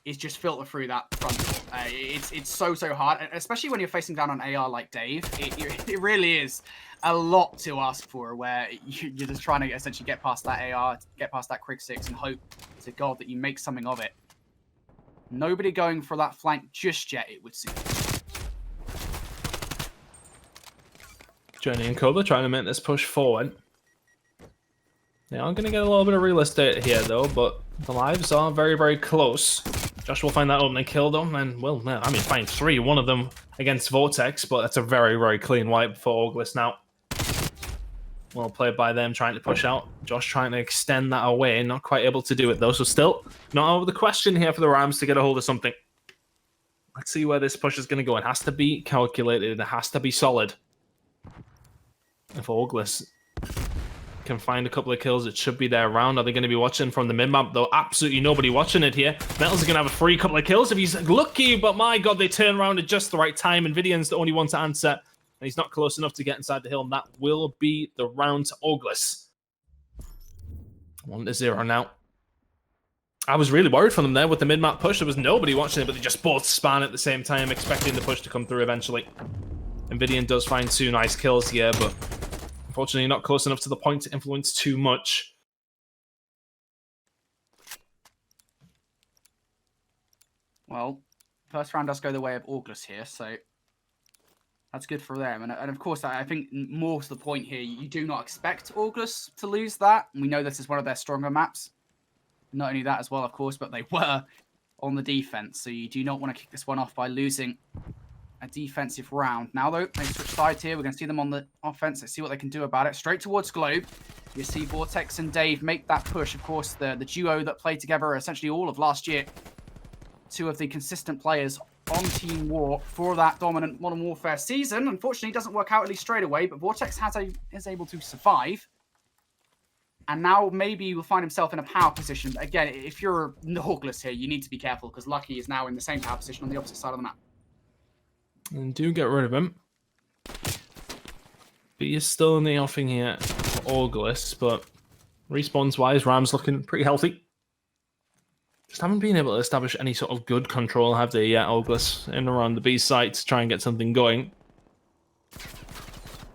is just filter through that front door. It's so hard, especially when you're facing down on AR like Dave. It really is a lot to ask for, where you're just trying to essentially get past that AR, get past that Crig 6, and hope to God that you make something of it. Nobody going for that flank just yet, it would seem. JurNii and Cobra trying to make this push forward. They are going to get a little bit of real estate here, though, but the lives are very close. Joshh will find that opening kill, though, and, well, I mean, find 3. One of them against Vortex, but that's a very clean wipe for Orgless now. Well played by them, trying to push out. Joshh trying to extend that away, not quite able to do it though. So still not out of the question here for the Rams to get a hold of something. Let's see where this push is going to go. It has to be calculated. It has to be solid. If Orgless can find a couple of kills, it should be their round. Are they going to be watching from the mid-map, though? Absolutely nobody watching it here. Mettalz is going to have a free couple of kills if he's lucky, but my god, they turn around at just the right time. Envdian's the only one to answer, and he's not close enough to get inside the hill, and that will be the round to Orgless. 1-0 now. I was really worried for them there with the mid-map push. There was nobody watching it, but they just both span at the same time, expecting the push to come through eventually. Envdian does find 2 nice kills here, but unfortunately not close enough to the point to influence too much. Well, first round does go the way of Orgless here, so that's good for them. And of course, I think more to the point here, you do not expect Orgless to lose that. And we know this is one of their stronger maps. Not only that as well, of course, but they were on the defense. So you do not want to kick this one off by losing a defensive round. Now, though, they switch sides here. We're going to see them on the offense. Let's see what they can do about it. Straight towards Globe. You see Vortex and Dave make that push. Of course, the duo that played together essentially all of last year. 2 of the consistent players on Team War for that dominant Modern Warfare season. Unfortunately, it doesn't work out at least straight away, but Vortex is able to survive. And now maybe he will find himself in a power position. But again, if you're Orgless here, you need to be careful because Lucky is now in the same power position on the opposite side of the map. And do get rid of him. But he's still in the offing here for Orgless, but respawns-wise, Rams looking pretty healthy. Just haven't been able to establish any sort of good control, have they yet, Orgless, in and around the B site to try and get something going.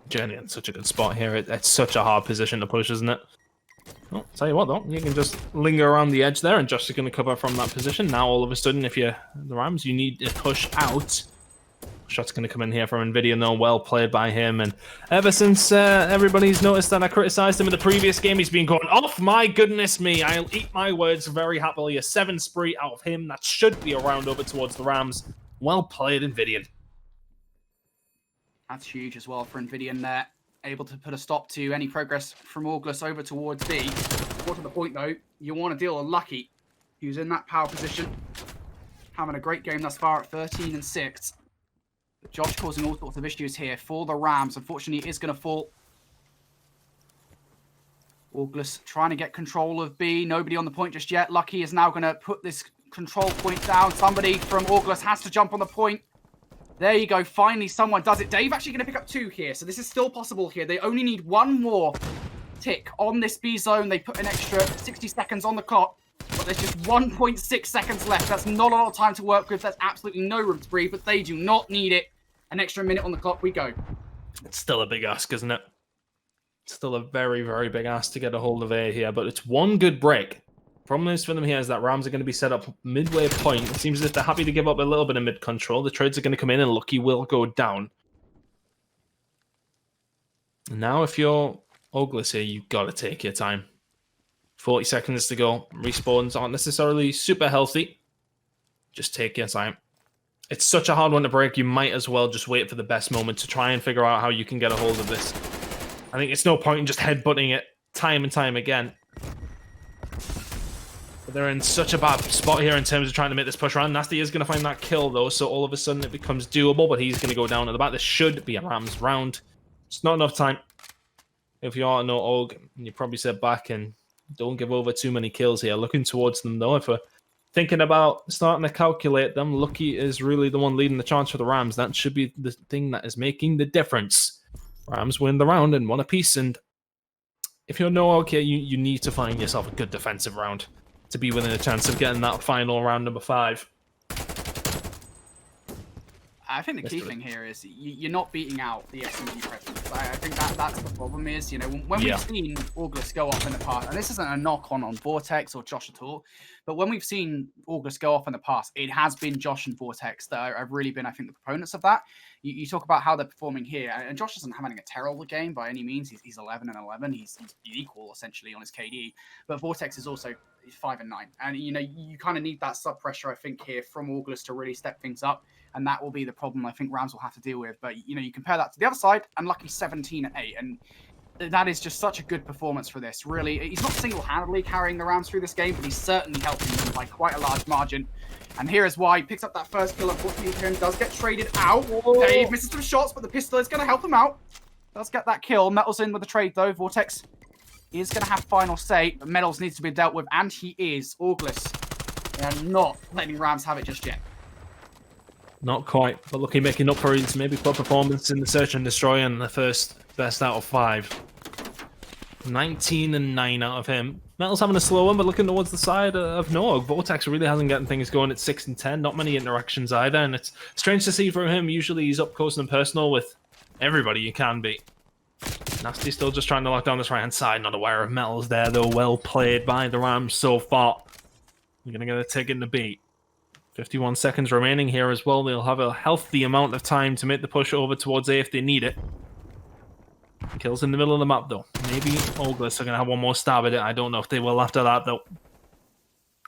JurNii in such a good spot here. It's such a hard position to push, isn't it? Well, tell you what, though, you can just linger around the edge there, and Joshh is going to cover from that position. Now, all of a sudden, if you're the Rams, you need to push out. Shot's going to come in here from Envdian, though. Well played by him. And ever since everybody's noticed that I criticised him in the previous game, he's been going off. My goodness me. I'll eat my words very happily. A 7 spree out of him. That should be a round over towards the Rams. Well played, Envdian. That's huge as well for Envdian there. Able to put a stop to any progress from Orgless over towards B. More to the point, though, you want to deal with Lucky, who's in that power position. Having a great game thus far at 13 and 6. But Joshh causing all sorts of issues here for the Rams. Unfortunately, it is going to fall. Orgless trying to get control of B. Nobody on the point just yet. Lucky is now going to put this control point down. Somebody from Orgless has to jump on the point. There you go. Finally, someone does it. Dave actually going to pick up 2 here. So this is still possible here. They only need 1 more tick on this B zone. They put an extra 60 seconds on the clock. But there's just 1.6 seconds left. That's not a lot of time to work with. That's absolutely no room to breathe. But they do not need it. An extra minute on the clock. We go. It's still a big ask, isn't it? It's still a very, very big ask to get a hold of A here. But it's one good break. Problem is for them here is that Rams are going to be set up midway point. It seems as if they're happy to give up a little bit of mid control. The trades are going to come in and Lucky will go down. Now if you're Orgless here, you've got to take your time. 40 seconds to go. Respawns aren't necessarily super healthy. Just take your time. It's such a hard one to break. You might as well just wait for the best moment to try and figure out how you can get a hold of this. I think it's no point in just headbutting it time and time again. But they're in such a bad spot here in terms of trying to make this push around. Nastie is going to find that kill, though, so all of a sudden it becomes doable, but he's going to go down at the back. This should be a Rams round. It's not enough time. If you are no Org, you probably sit back and don't give over too many kills here. Looking towards them, though, if we're thinking about starting to calculate them, Lucky is really the one leading the charge for the Rams. That should be the thing that is making the difference. Rams win the round and 1 apiece, and if you're no Org here, you need to find yourself a good defensive round to be within a chance of getting that final round number 5. I think the key thing here is you're not beating out the SMG presence. I think that's the problem is, you know, when we've seen Orgless go off in the past, and this isn't a knock on Vortex or Joshh at all, but when we've seen Orgless go off in the past, it has been Joshh and Vortex that have really been, I think, the proponents of that. You talk about how they're performing here, and Joshh isn't having a terrible game by any means. He's 11 and 11. He's equal, essentially, on his KD. But Vortex is also 5 and 9. And, you know, you kind of need that sub-pressure, I think, here from Orgless to really step things up. And that will be the problem I think Rams will have to deal with. But, you know, you compare that to the other side, and Lucky 17 and 8. And that is just such a good performance for this, really. He's not single-handedly carrying the Rams through this game, but he's certainly helping them by quite a large margin. And here is why he picks up that first kill. Unfortunately, Tunn does get traded out. Dave misses some shots, but the pistol is going to help him out. Does get that kill. Mettalz in with the trade, though. Vortex is going to have final say, but Mettalz needs to be dealt with, and he is. Orgless, they are not letting Rams have it just yet. Not quite, but looking making up for his maybe poor performance in the Search and Destroy and the first best out of 5. 19 and 9 out of him. Mettalz having a slow one, but looking towards the side of Nog. Vortex really hasn't gotten things going at 6 and 10. Not many interactions either, and it's strange to see from him. Usually he's up close and personal with everybody you can be. Nastie still just trying to lock down this right-hand side. Not aware of Mettalz there, though. Well played by the Rams so far. You're going to get a tick in the beat. 51 seconds remaining here as well. They'll have a healthy amount of time to make the push over towards A if they need it. Kills in the middle of the map, though. Maybe Orgless are going to have one more stab at it. I don't know if they will after that, though.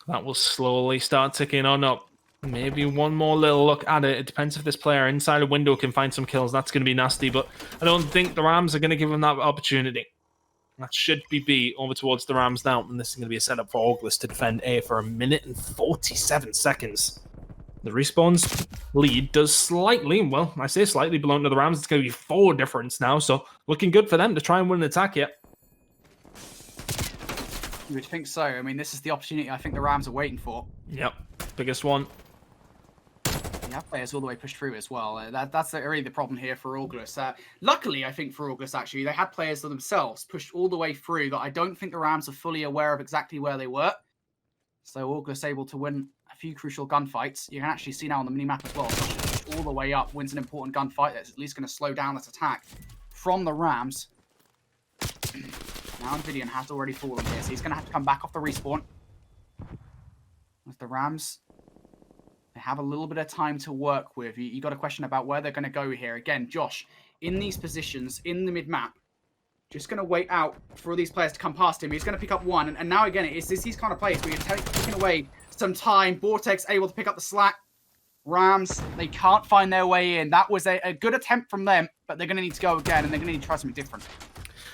That will slowly start ticking on up. Maybe one more little look at it. It depends if this player inside a window can find some kills. That's going to be Nastie, but I don't think the Rams are going to give him that opportunity. That should be B over towards the Rams now, and this is going to be a setup for Orgless to defend A for 1 minute and 47 seconds. The respawns lead does slightly, well, I say slightly belong to the Rams. It's going to be 4 difference now, so looking good for them to try and win an attack yet. You would think so. I mean, this is the opportunity I think the Rams are waiting for. Yep, biggest one. Yeah, players all the way pushed through as well. That's really the problem here for Orgless. Luckily, I think for Orgless, actually, they had players themselves pushed all the way through that I don't think the Rams are fully aware of exactly where they were. So Orgless able to win a few crucial gunfights. You can actually see now on the minimap as well, Joshh all the way up, wins an important gunfight that's at least going to slow down this attack from the Rams. Now Envdian has already fallen here, so he's going to have to come back off the respawn. With the Rams, they have a little bit of time to work with. You got a question about where they're going to go here. Again, Joshh, in these positions, in the mid-map, just going to wait out for these players to come past him. He's going to pick up one. And now, again, it's these kind of plays where you're taking away some time. Vortex able to pick up the slack. Rams, they can't find their way in. That was a good attempt from them, but they're going to need to go again, and they're going to need to try something different.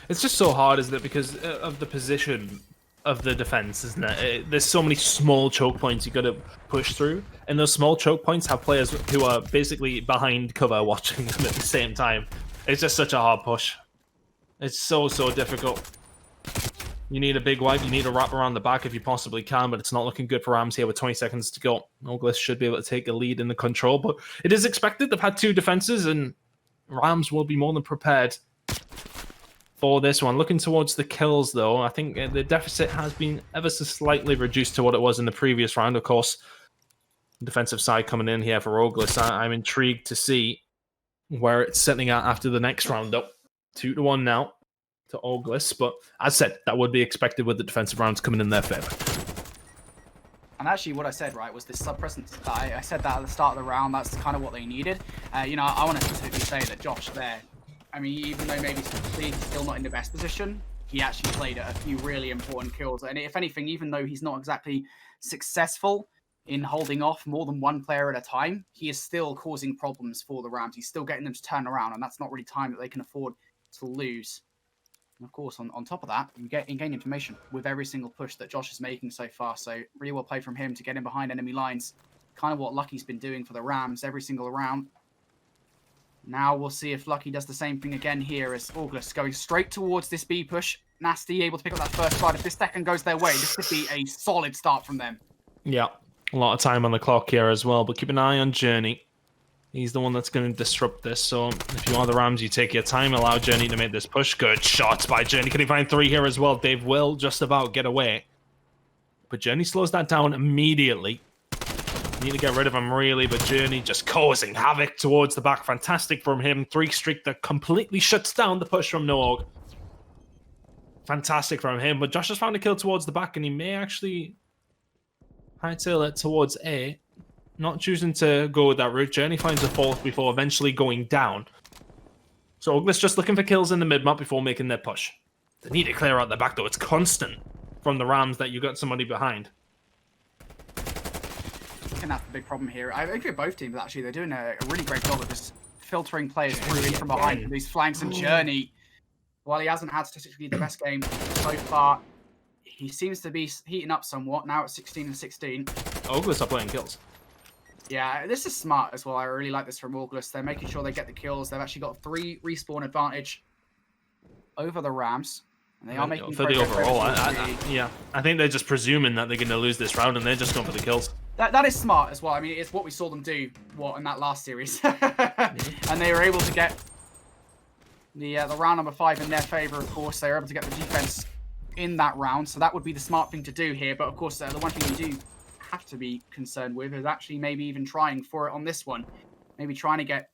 It's just so hard, isn't it? Because of the position of the defense, isn't it? There's so many small choke points you got to push through, and those small choke points have players who are basically behind cover watching them at the same time. It's just such a hard push. It's so difficult. You need a big wipe. You need a wrap around the back if you possibly can, but it's not looking good for Rams here with 20 seconds to go. Orgless should be able to take a lead in the control, but it is expected. They've had 2 defenses, and Rams will be more than prepared for this one. Looking towards the kills, though, I think the deficit has been ever so slightly reduced to what it was in the previous round. Of course, defensive side coming in here for Orgless. I'm intrigued to see where it's setting at after the next round up. 2-1 now to Orgless, but as said, that would be expected with the defensive rounds coming in their favor. And actually, what I said, right, was this sub-presence. I said that at the start of the round. That's kind of what they needed. You know, I want to specifically say that Joshh there, I mean, even though maybe he's still not in the best position, he actually played a few really important kills. And if anything, even though he's not exactly successful in holding off more than one player at a time, he is still causing problems for the Rams. He's still getting them to turn around, and that's not really time that they can afford to lose. And of course, on top of that, you gain information with every single push that Joshh is making so far. So really well played from him to get in behind enemy lines. Kind of what Lucky's been doing for the Rams every single round. Now we'll see if Lucky does the same thing again here as Orgless going straight towards this B push. Nastie able to pick up that first fight. If this second goes their way, this could be a solid start from them. Yeah, a lot of time on the clock here as well, but keep an eye on JurNii. He's the one that's going to disrupt this, so if you are the Rams, you take your time, allow JurNii to make this push. Good shots by JurNii. Can he find 3 here as well? Dave will just about get away. But JurNii slows that down immediately. Need to get rid of him, really, but JurNii just causing havoc towards the back. Fantastic from him. 3 streak that completely shuts down the push from Nog. Fantastic from him, but Joshh has found a kill towards the back, and he may actually hightail it towards A. Not choosing to go with that route. JurNii finds a 4th before eventually going down. So Orgless just looking for kills in the mid-map before making their push. They need to clear out the back, though. It's constant from the Rams that you got somebody behind. I think that's the big problem here. I agree with both teams, actually. They're doing a really great job of just filtering players through in from behind with these flanks, and JurNii while he hasn't had statistically the best game so far, he seems to be heating up somewhat. Now at 16-16. Orgless are playing kills. Yeah, this is smart as well. I really like this from Orgless. They're making sure they get the kills. They've actually got 3 respawn advantage over the Rams. And they are making for the overall. I think they're just presuming that they're going to lose this round, and they're just going for the kills. That is smart as well. I mean, it's what we saw them do in that last series, and they were able to get the round number 5 in their favor. Of course, they were able to get the defense in that round, so that would be the smart thing to do here. But of course, the one thing you do have to be concerned with is actually maybe even trying for it on this one, maybe trying to get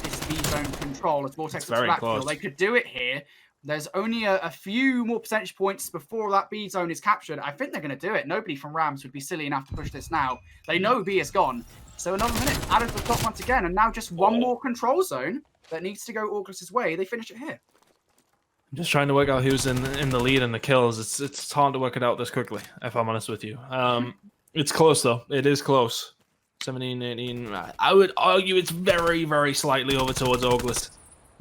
this B zone control as Vortex looks backfill. They could do it here. There's only a few more percentage points before that B zone is captured. I think they're going to do it. Nobody from Rams would be silly enough to push this now. They know B is gone. So another minute added to the clock once again. And now just one more control zone that needs to go Orgless' way. They finish it here. I'm just trying to work out who's in the lead and the kills. It's hard to work it out this quickly, if I'm honest with you. It's close, though. It is close. 17, 18. I would argue it's very, very slightly over towards Orgless.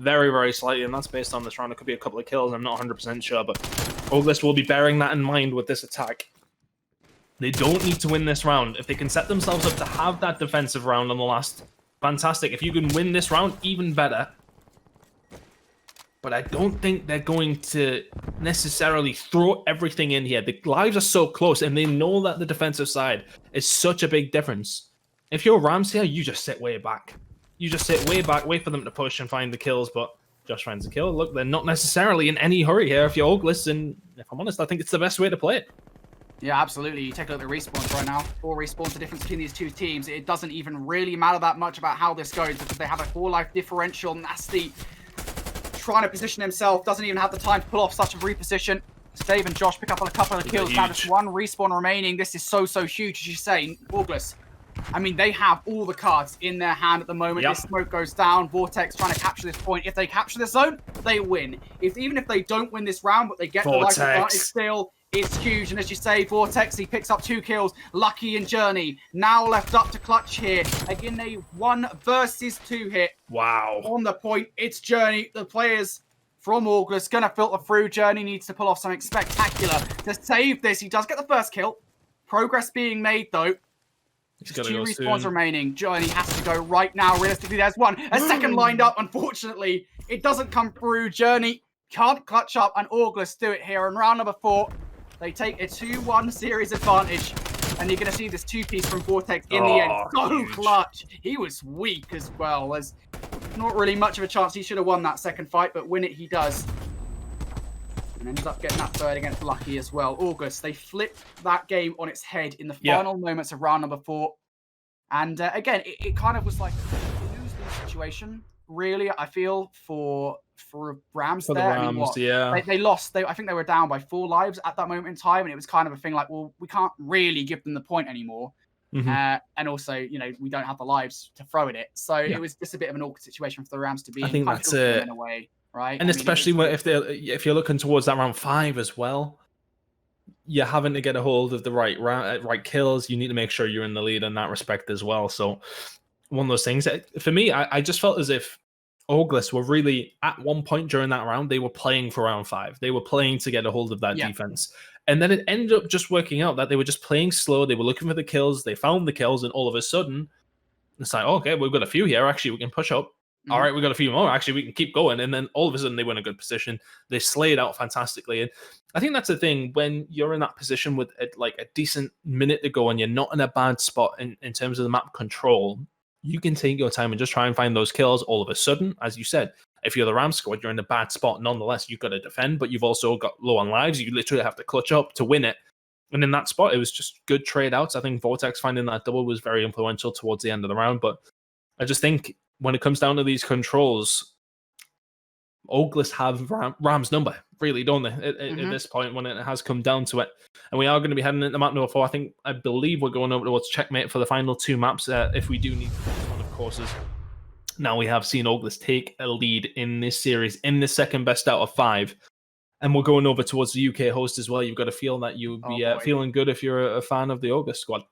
Very, very slightly, and that's based on this round. It could be a couple of kills. I'm not 100% sure, but Orgless will be bearing that in mind with this attack. They don't need to win this round. If they can set themselves up to have that defensive round on the last, fantastic. If you can win this round, even better. But I don't think they're going to necessarily throw everything in here. The lives are so close, and they know that the defensive side is such a big difference. If you're Rams here, you just sit way back. You just sit way back, wait for them to push and find the kills, but Joshh finds the kill. Look, they're not necessarily in any hurry here if you're Orgless, and if I'm honest, I think it's the best way to play it. Yeah, absolutely. You take a look at the respawns right now. 4 respawns, the difference between these two teams. It doesn't even really matter that much about how this goes because they have a 4-life differential. Nastie trying to position himself, doesn't even have the time to pull off such a reposition. So Dave and Joshh pick up on a couple of kills. Now just 1 respawn remaining. This is so huge, as you say. Orgless, I mean, they have all the cards in their hand at the moment. This smoke goes down. Vortex trying to capture this point. If they capture this zone, they win. Even if they don't win this round, but they get the life advantage still, it's huge. And as you say, Vortex, he picks up 2 kills. Lucky and JurNii now left up to clutch here. Again, a 1 versus 2 hit. Wow. On the point, it's JurNii. The players from Orgless going to filter through. JurNii needs to pull off something spectacular to save this. He does get the first kill. Progress being made, though. He's got 2 respawns remaining. JurNii has to go right now. Realistically, there's 1. A second lined up. Unfortunately, it doesn't come through. JurNii can't clutch up, and Orgless do it here. In round number 4, they take a 2-1 series advantage, and you're going to see this 2-piece from Vortex in the end. So clutch. He was weak as well. There's not really much of a chance he should have won that second fight, but win it he does. And ends up getting that 3rd against Lucky as well. Orgless, they flipped that game on its head in the final moments of round number 4. And again, it kind of was like a lose-lose situation, really, I feel, for Rams there. The Rams, they lost. I think they were down by 4 lives at that moment in time, and it was kind of a thing like, well, we can't really give them the point anymore. And also, you know, we don't have the lives to throw at it. So it was just a bit of an awkward situation for the Rams to be in. I think that's it. In a way. Right, and especially if you're looking towards that round 5 as well, you're having to get a hold of the right kills. You need to make sure you're in the lead in that respect as well. So one of those things. For me, I just felt as if Orgless were really at one point during that round they were playing for round 5. They were playing to get a hold of that defense, and then it ended up just working out that they were just playing slow. They were looking for the kills. They found the kills, and all of a sudden, it's like, okay, we've got a few here. Actually, we can push up. All right, we got a few more. Actually, we can keep going. And then all of a sudden, they were in a good position. They slayed out fantastically. And I think that's the thing. When you're in that position with like a decent minute to go and you're not in a bad spot in terms of the map control, you can take your time and just try and find those kills. All of a sudden, as you said, if you're the Rams squad, you're in a bad spot. Nonetheless, you've got to defend, but you've also got low on lives. You literally have to clutch up to win it. And in that spot, it was just good trade outs. I think Vortex finding that double was very influential towards the end of the round. But I just think when it comes down to these controls, Orgless have Rams' number, really, don't they? At this point, when it has come down to it. And we are going to be heading into map number 4. I believe we're going over towards checkmate for the final 2 maps. If we do need one, of course, is now we have seen Orgless take a lead in this series, in the second best out of 5. And we're going over towards the UK host as well. You've got to feel that you'll be feeling good if you're a fan of the Orgless squad.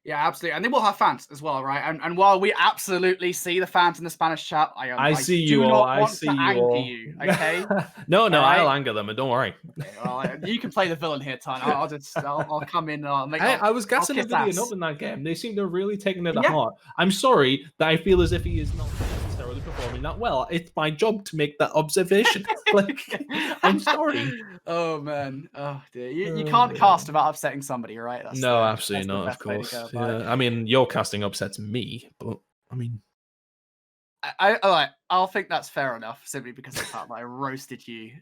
Yeah, absolutely. And they will have fans as well, right? And while we absolutely see the fans in the Spanish chat, I see do you all. not I want see to you anger all. you, okay? No, All right? I'll anger them, and don't worry. Okay, well, you can play the villain here, Tunn. I'll come in and I'll make. I was gassing I'll Envdian kiss up ass. in that game. They seem to have really taken it to Yeah. heart. I'm sorry that I feel as if he is not necessarily performing that well. It's my job to make that observation. Like, I'm sorry. Oh man. Oh dear. You can't cast without upsetting somebody, right? That's No, absolutely that's the not. Of best way to course. go about it. Yeah. I mean, your casting upsets me, but I mean, I'll think that's fair enough, simply because of the fact that I roasted you.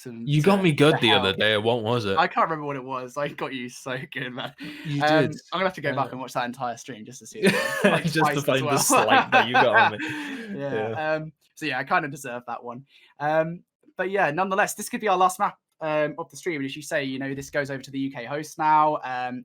You got me good the hell. other day. What was it? I can't remember what it was. I got you so good, man. You did. I'm gonna have to go back and watch that entire stream just to see it. Like, just to twice find as the slight that you got on me. Yeah. So yeah, I kind of deserve that one. But yeah, nonetheless, this could be our last map of the stream. And as you say, you know, this goes over to the UK host now.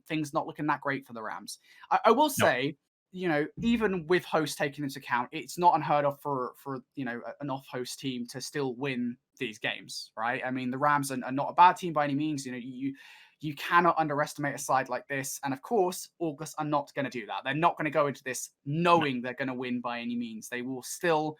Things not looking that great for the Rams. I will say, you know, even with host taking into account, it's not unheard of for you know, an off-host team to still win these games, right? I mean, the Rams are not a bad team by any means. You know, you cannot underestimate a side like this. And of course, Orgless are not going to do that. They're not going to go into this knowing they're going to win by any means. They will still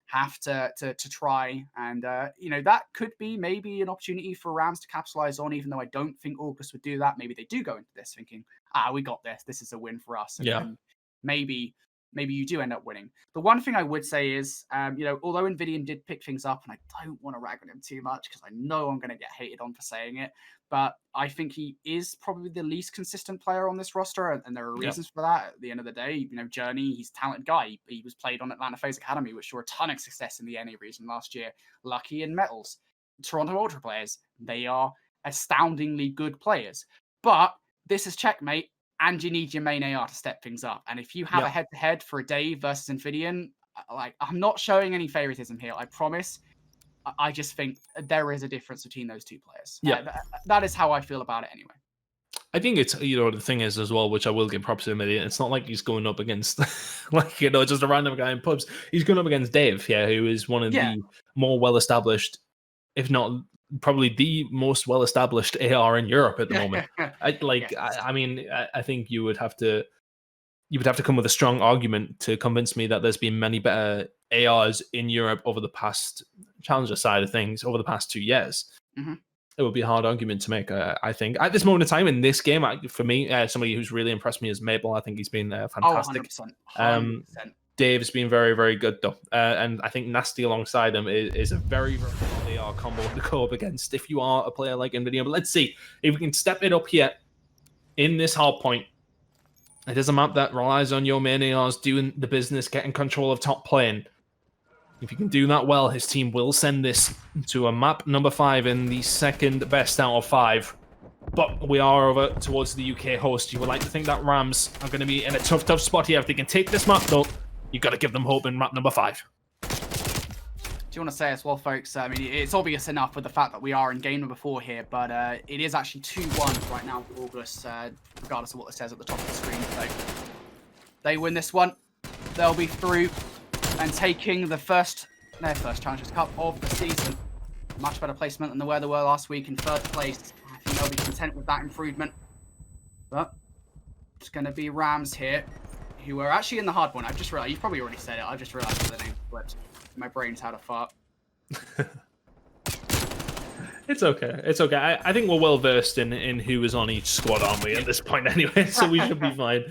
have to try. And, you know, that could be maybe an opportunity for Rams to capitalize on, even though I don't think Orgless would do that. Maybe they do go into this thinking, we got this. This is a win for us. And then maybe you do end up winning. The one thing I would say is, you know, although Envdian did pick things up, and I don't want to rag on him too much because I know I'm going to get hated on for saying it, but I think he is probably the least consistent player on this roster, and there are reasons for that. At the end of the day, you know, JurNii, he's a talented guy. He was played on Atlanta FaZe Academy, which saw a ton of success in the NA region last year. Lucky and Mettalz, Toronto Ultra players, they are astoundingly good players. But this is checkmate, and you need your main AR to step things up. And if you have a head-to-head for a Dave versus Envdian, like, I'm not showing any favoritism here, I promise. I just think there is a difference between those two players. That is how I feel about it anyway. I think it's, you know, the thing is as well, which I will give props to Envdian, it's not like he's going up against, like, you know, just a random guy in pubs. He's going up against Dave, who is one of the more well-established, if not probably the most well-established AR in Europe at the moment. I mean, I think you would have to come with a strong argument to convince me that there's been many better ARs in Europe over the past challenger side of things over the past 2 years. It would be a hard argument to make, I think. At this moment in time, in this game, for me, somebody who's really impressed me is Mabel. I think he's been fantastic. 100%. Dave's been very, very good, though. And I think Nastie alongside him is a very, very good AR combo to go up against if you are a player like Envdian. But let's see if we can step it up here in this hard point. It is a map that relies on your main ARs doing the business, getting control of top lane. If you can do that well, his team will send this to a map number 5 in the second best out of 5. But we are over towards the UK host. You would like to think that Rams are going to be in a tough spot here. If they can take this map, though, you've got to give them hope in map number 5. Do you want to say as well, folks? I mean, it's obvious enough with the fact that we are in game number 4 here, but it is actually 2-1 right now for Orgless, regardless of what it says at the top of the screen. So they win this one, they'll be through and taking their first Challengers Cup of the season. Much better placement than where they were last week in 3rd place. I think they'll be content with that improvement. But it's going to be Rams here, who are actually in the hard point. I've just realized, you've probably already said it, I've just realized the name flipped. My brain's had a fart. It's okay. It's okay. I think we're well versed in who is on each squad, aren't we, at this point anyway, so we should be fine.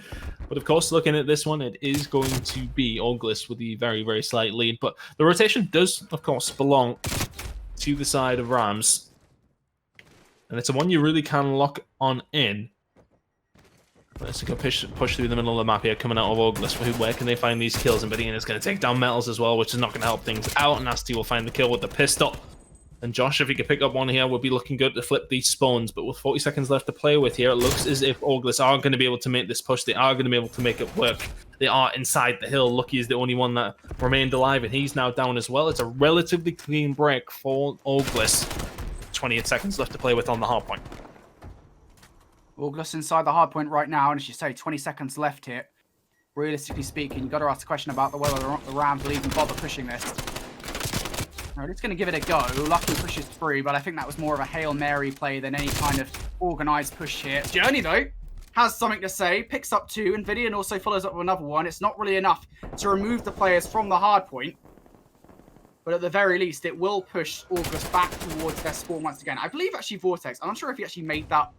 But of course, looking at this one, it is going to be Orgless with the very, very slight lead. But the rotation does, of course, belong to the side of Rams. And it's a one you really can lock on in. Let's go push through the middle of the map here, coming out of Orgless. Where can they find these kills? Envdian is going to take down Mettalz as well, which is not going to help things out. Nastie will find the kill with the pistol. And Joshh, if he could pick up one here, would be looking good to flip these spawns. But with 40 seconds left to play with here, it looks as if Orgless are going to be able to make this push. They are going to be able to make it work. They are inside the hill. Lucky is the only one that remained alive, and he's now down as well. It's a relatively clean break for Orgless. 28 seconds left to play with on the hard point. Orgless inside the hard point right now, and as you say, 20 seconds left here. Realistically speaking, you've got to ask the question about whether the Rams will even bother pushing this. Right, it's going to give it a go. Lucky pushes through, but I think that was more of a Hail Mary play than any kind of organised push here. JurNii, though, has something to say, picks up 2. Envdian also follows up with another one. It's not really enough to remove the players from the hard point. But at the very least, it will push Orgless back towards their spawn once again. I believe actually Vortex, I'm not sure if he actually made that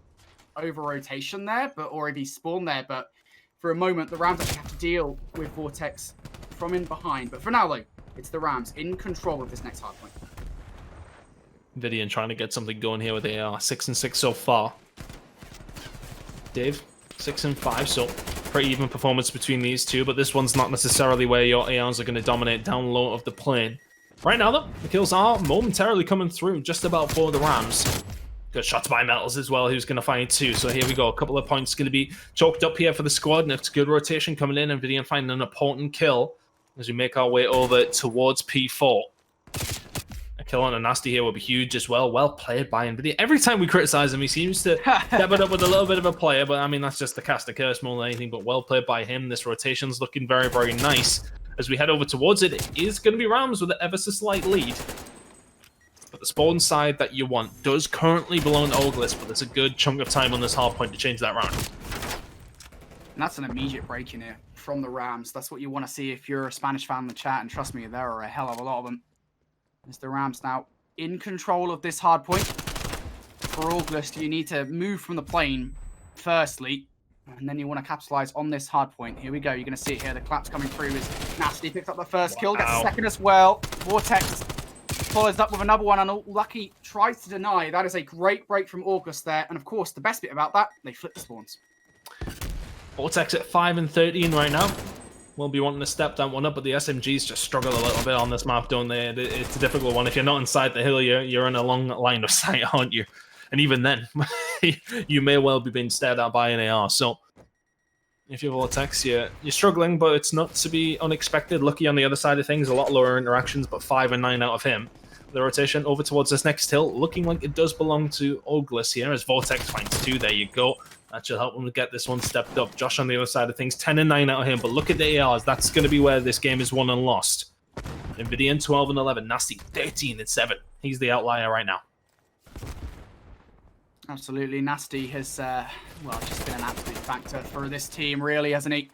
over-rotation there, or if he spawned there, but for a moment, the Rams actually have to deal with Vortex from in behind. But for now, though, it's the Rams in control of this next hard point. Envdian trying to get something going here with AR. 6 and 6 so far. Dave, 6 and 5, so pretty even performance between these two, but this one's not necessarily where your ARs are going to dominate down low of the plane. Right now, though, the kills are momentarily coming through just about for the Rams. Good shots by Mettalz as well, who's going to find 2. So here we go. A couple of points going to be chalked up here for the squad, and it's good rotation coming in. Envdian finding an important kill as we make our way over towards P4. A kill on a Nastie here will be huge as well. Well played by Envdian. Every time we criticize him, he seems to step it up with a little bit of a player, but I mean, that's just the cast of curse more than anything, but well played by him. This rotation's looking very, very nice. As we head over towards it, it is going to be Rams with an ever so slight lead. But the spawn side that you want does currently belong to Orgless, but there's a good chunk of time on this hard point to change that round. And that's an immediate break in here from the Rams. That's what you want to see if you're a Spanish fan in the chat, and trust me, there are a hell of a lot of them. As the Rams now in control of this hard point. For Orgless, you need to move from the plane firstly, and then you want to capitalize on this hard point. Here we go. You're going to see it here. The claps coming through as Nastie picks up the first kill, gets a second as well. Vortex follows up with another one, and Lucky tries to deny. That is a great break from Orgless there. And of course, the best bit about that, they flip the spawns. Vortex at 5 and 13 right now. We'll be wanting to step that one up, but the SMGs just struggle a little bit on this map, don't they? It's a difficult one. If you're not inside the hill, you're in a long line of sight, aren't you? And even then, you may well be being stared at by an AR. So if you're Vortex, you're struggling, but it's not to be unexpected. Lucky on the other side of things, a lot lower interactions, but 5 and 9 out of him. The rotation over towards this next hill, looking like it does belong to Orgless here, as Vortex finds 2. There you go. That should help him to get this one stepped up. Joshh on the other side of things, 10 and 9 out of him, but look at the ARs. That's going to be where this game is won and lost. Envdian 12 and 11, Nastie 13 and 7. He's the outlier right now. Absolutely. Nastie has, well, just been an absolute factor for this team, really, hasn't he?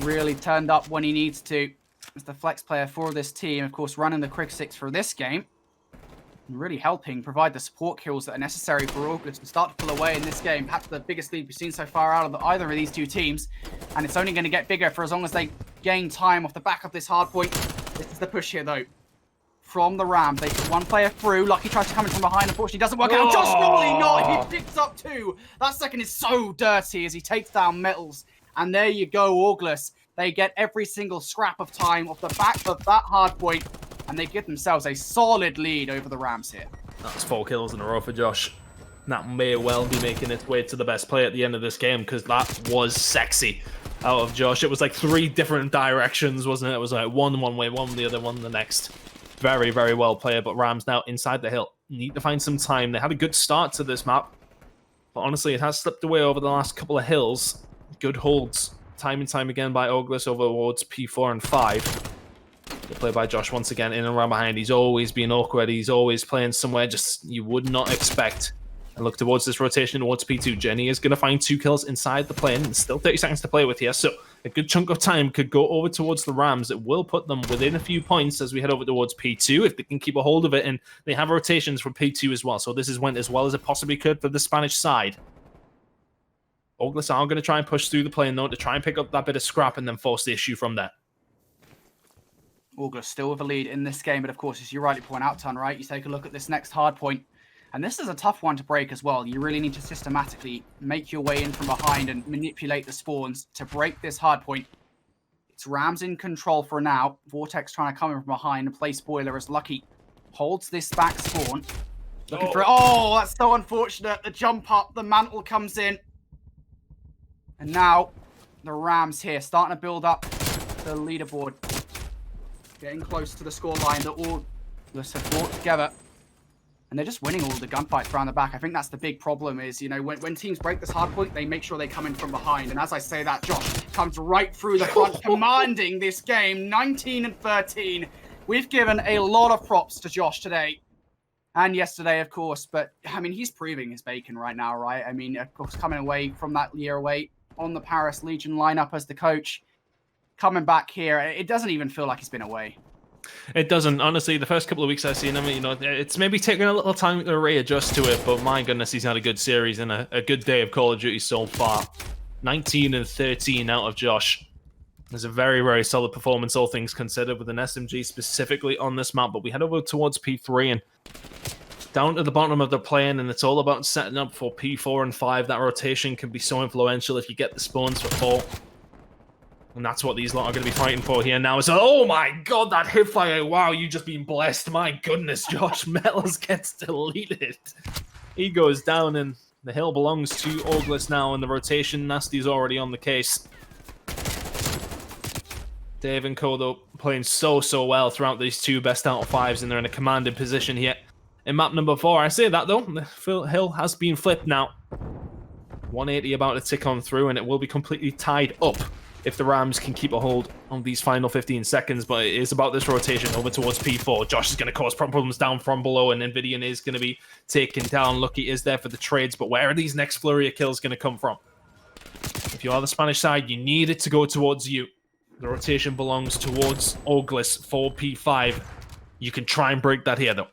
Really turned up when he needs to. As the flex player for this team, of course, running the quick 6 for this game. And really helping provide the support kills that are necessary for Orgless to start to pull away in this game. Perhaps the biggest lead we've seen so far out of either of these two teams. And it's only going to get bigger for as long as they gain time off the back of this hard point. This is the push here, though. From the Rams, they put one player through. Lucky tries to come in from behind. Unfortunately, doesn't work out. Joshh, surely not. He picks up 2. That second is so dirty as he takes down Mettalz. And there you go, Orgless. They get every single scrap of time off the back of that hard point. And they give themselves a solid lead over the Rams here. That's 4 kills in a row for Joshh. That may well be making its way to the best play at the end of this game, because that was sexy out of Joshh. It was like 3 different directions, wasn't it? It was like one way, one the other, one the next. Very, very well played, but Rams now inside the hill. Need to find some time. They had a good start to this map, but honestly, it has slipped away over the last couple of hills. Good holds, time and time again by Orgless over towards P4 and 5. Good play by Joshh once again, in and around behind. He's always been awkward. He's always playing somewhere just you would not expect. And look towards this rotation towards P2. JurNii is going to find 2 kills inside the plane. And still 30 seconds to play with here. So a good chunk of time could go over towards the Rams. It will put them within a few points as we head over towards P2. If they can keep a hold of it. And they have rotations for P2 as well. So this has went as well as it possibly could for the Spanish side. Orgless are going to try and push through the plane, though, to try and pick up that bit of scrap and then force the issue from there. Orgless still with a lead in this game. But of course, as you rightly point out, Tunn, right? You take a look at this next hard point. And this is a tough one to break as well. You really need to systematically make your way in from behind and manipulate the spawns to break this hard point. It's Rams in control for now. Vortex trying to come in from behind and play spoiler as Lucky holds this back spawn. Looking for it. Oh, that's so unfortunate. The jump up, the mantle comes in. And now the Rams here starting to build up the leaderboard. Getting close to the scoreline that all this have brought together. And they're just winning all the gunfights around the back. I think that's the big problem is, you know, when teams break this hard point, they make sure they come in from behind. And as I say that, Joshh comes right through the front, commanding this game, 19 and 13. We've given a lot of props to Joshh today. And yesterday, of course. But, I mean, he's proving his bacon right now, right? I mean, of course, coming away from that year away on the Paris Legion lineup as the coach, coming back here, it doesn't even feel like he's been away. It doesn't. Honestly, the first couple of weeks I've seen him, you know, it's maybe taking a little time to readjust to it, but my goodness, he's had a good series and a good day of Call of Duty so far. 19 and 13 out of Joshh. It's a very, very solid performance, all things considered, with an SMG specifically on this map. But we head over towards P3 and down to the bottom of the plane, and it's all about setting up for P4 and 5. That rotation can be so influential if you get the spawns for 4. And that's what these lot are going to be fighting for here now. So, oh my god, that hipfire. Wow, you just been blessed. My goodness, Joshh. Mettalz gets deleted. He goes down, and the hill belongs to Orgless now, and the rotation, Nastie's already on the case. Dave and Kodo playing so well throughout these 2 best out of 5s, and they're in a commanding position here in map number 4. I say that, though. The hill has been flipped now. 180 about to tick on through, and it will be completely tied up if the Rams can keep a hold on these final 15 seconds, but it is about this rotation over towards P4. Joshh is going to cause problems down from below, and Envdian is going to be taken down. Lucky is there for the trades, but where are these next flurry of kills going to come from? If you are the Spanish side, you need it to go towards you. The rotation belongs towards Orgless for P5. You can try and break that here, though.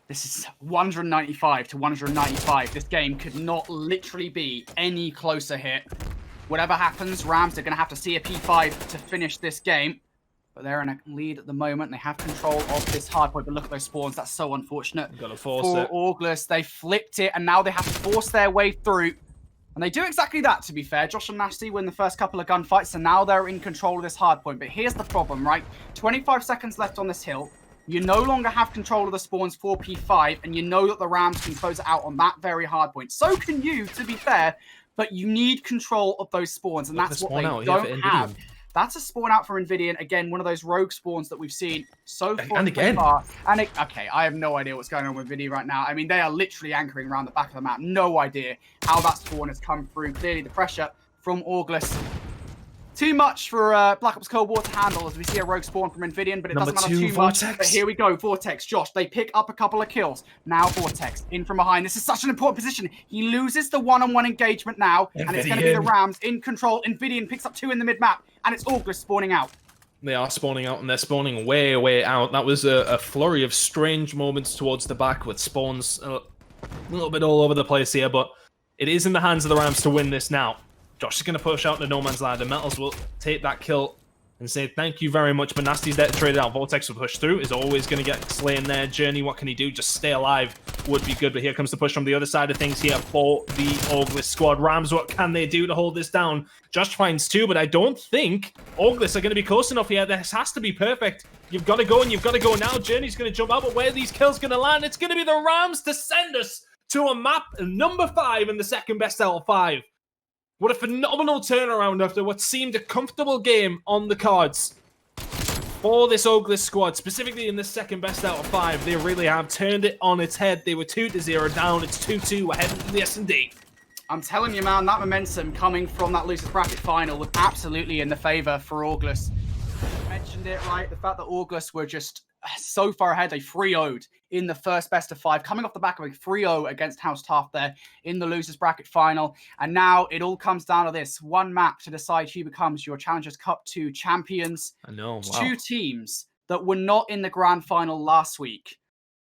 This is 195 to 195. This game could not literally be any closer here. Whatever happens, Rams are going to have to see a P5 to finish this game. But they're in a lead at the moment. They have control of this hardpoint. But look at those spawns. That's so unfortunate. Got to force for it. Orgless, they flipped it, and now they have to force their way through. And they do exactly that, to be fair. Joshh and Nastie win the first couple of gunfights, and now they're in control of this hardpoint. But here's the problem, right? 25 seconds left on this hill. You no longer have control of the spawns for P5, and you know that the Rams can close it out on that very hardpoint. So can you, to be fair, but you need control of those spawns, and that's what they don't have. That's a spawn out for Envdian. Again, one of those rogue spawns that we've seen so far. And again. Okay, I have no idea what's going on with Envdian right now. I mean, they are literally anchoring around the back of the map. No idea how that spawn has come through. Clearly, the pressure from Orgless. Too much for Black Ops Cold War to handle as we see a rogue spawn from Envdian, but it doesn't matter too much. But here we go, Vortex, Joshh, they pick up a couple of kills. Now Vortex, in from behind. This is such an important position. He loses the one-on-one engagement now, and it's going to be the Rams in control. Envdian picks up 2 in the mid-map, and it's Orgless spawning out. They are spawning out, and they're spawning way out. That was a flurry of strange moments towards the back with spawns a little bit all over the place here, but it is in the hands of the Rams to win this now. Joshh is going to push out the no man's land, and Mettalz will take that kill and say thank you very much, but Nastie's there to trade it out. Vortex will push through, is always going to get slain there. JurNii, what can he do? Just stay alive would be good, but here comes the push from the other side of things here for the Orgless squad. Rams, what can they do to hold this down? Joshh finds 2, but I don't think Orgless are going to be close enough here. This has to be perfect. You've got to go, and you've got to go now. JurNii's going to jump out, but where are these kills going to land? It's going to be the Rams to send us to a map number 5 and the second best out of 5. What a phenomenal turnaround after what seemed a comfortable game on the cards for this Orgless squad, specifically in the second best out of 5. They really have turned it on its head. They were 2-0 down. It's 2-2. We're heading to the S&D. I'm telling you, man, that momentum coming from that losers bracket final was absolutely in the favor for Orgless. You mentioned it, right? The fact that Orgless were just so far ahead, they 3-0'd in the first best of 5, coming off the back of a 3-0 against House Taft there in the losers bracket final. And now it all comes down to this one map to decide who becomes your Challengers Cup 2 champions. I know, wow. 2 teams that were not in the grand final last week,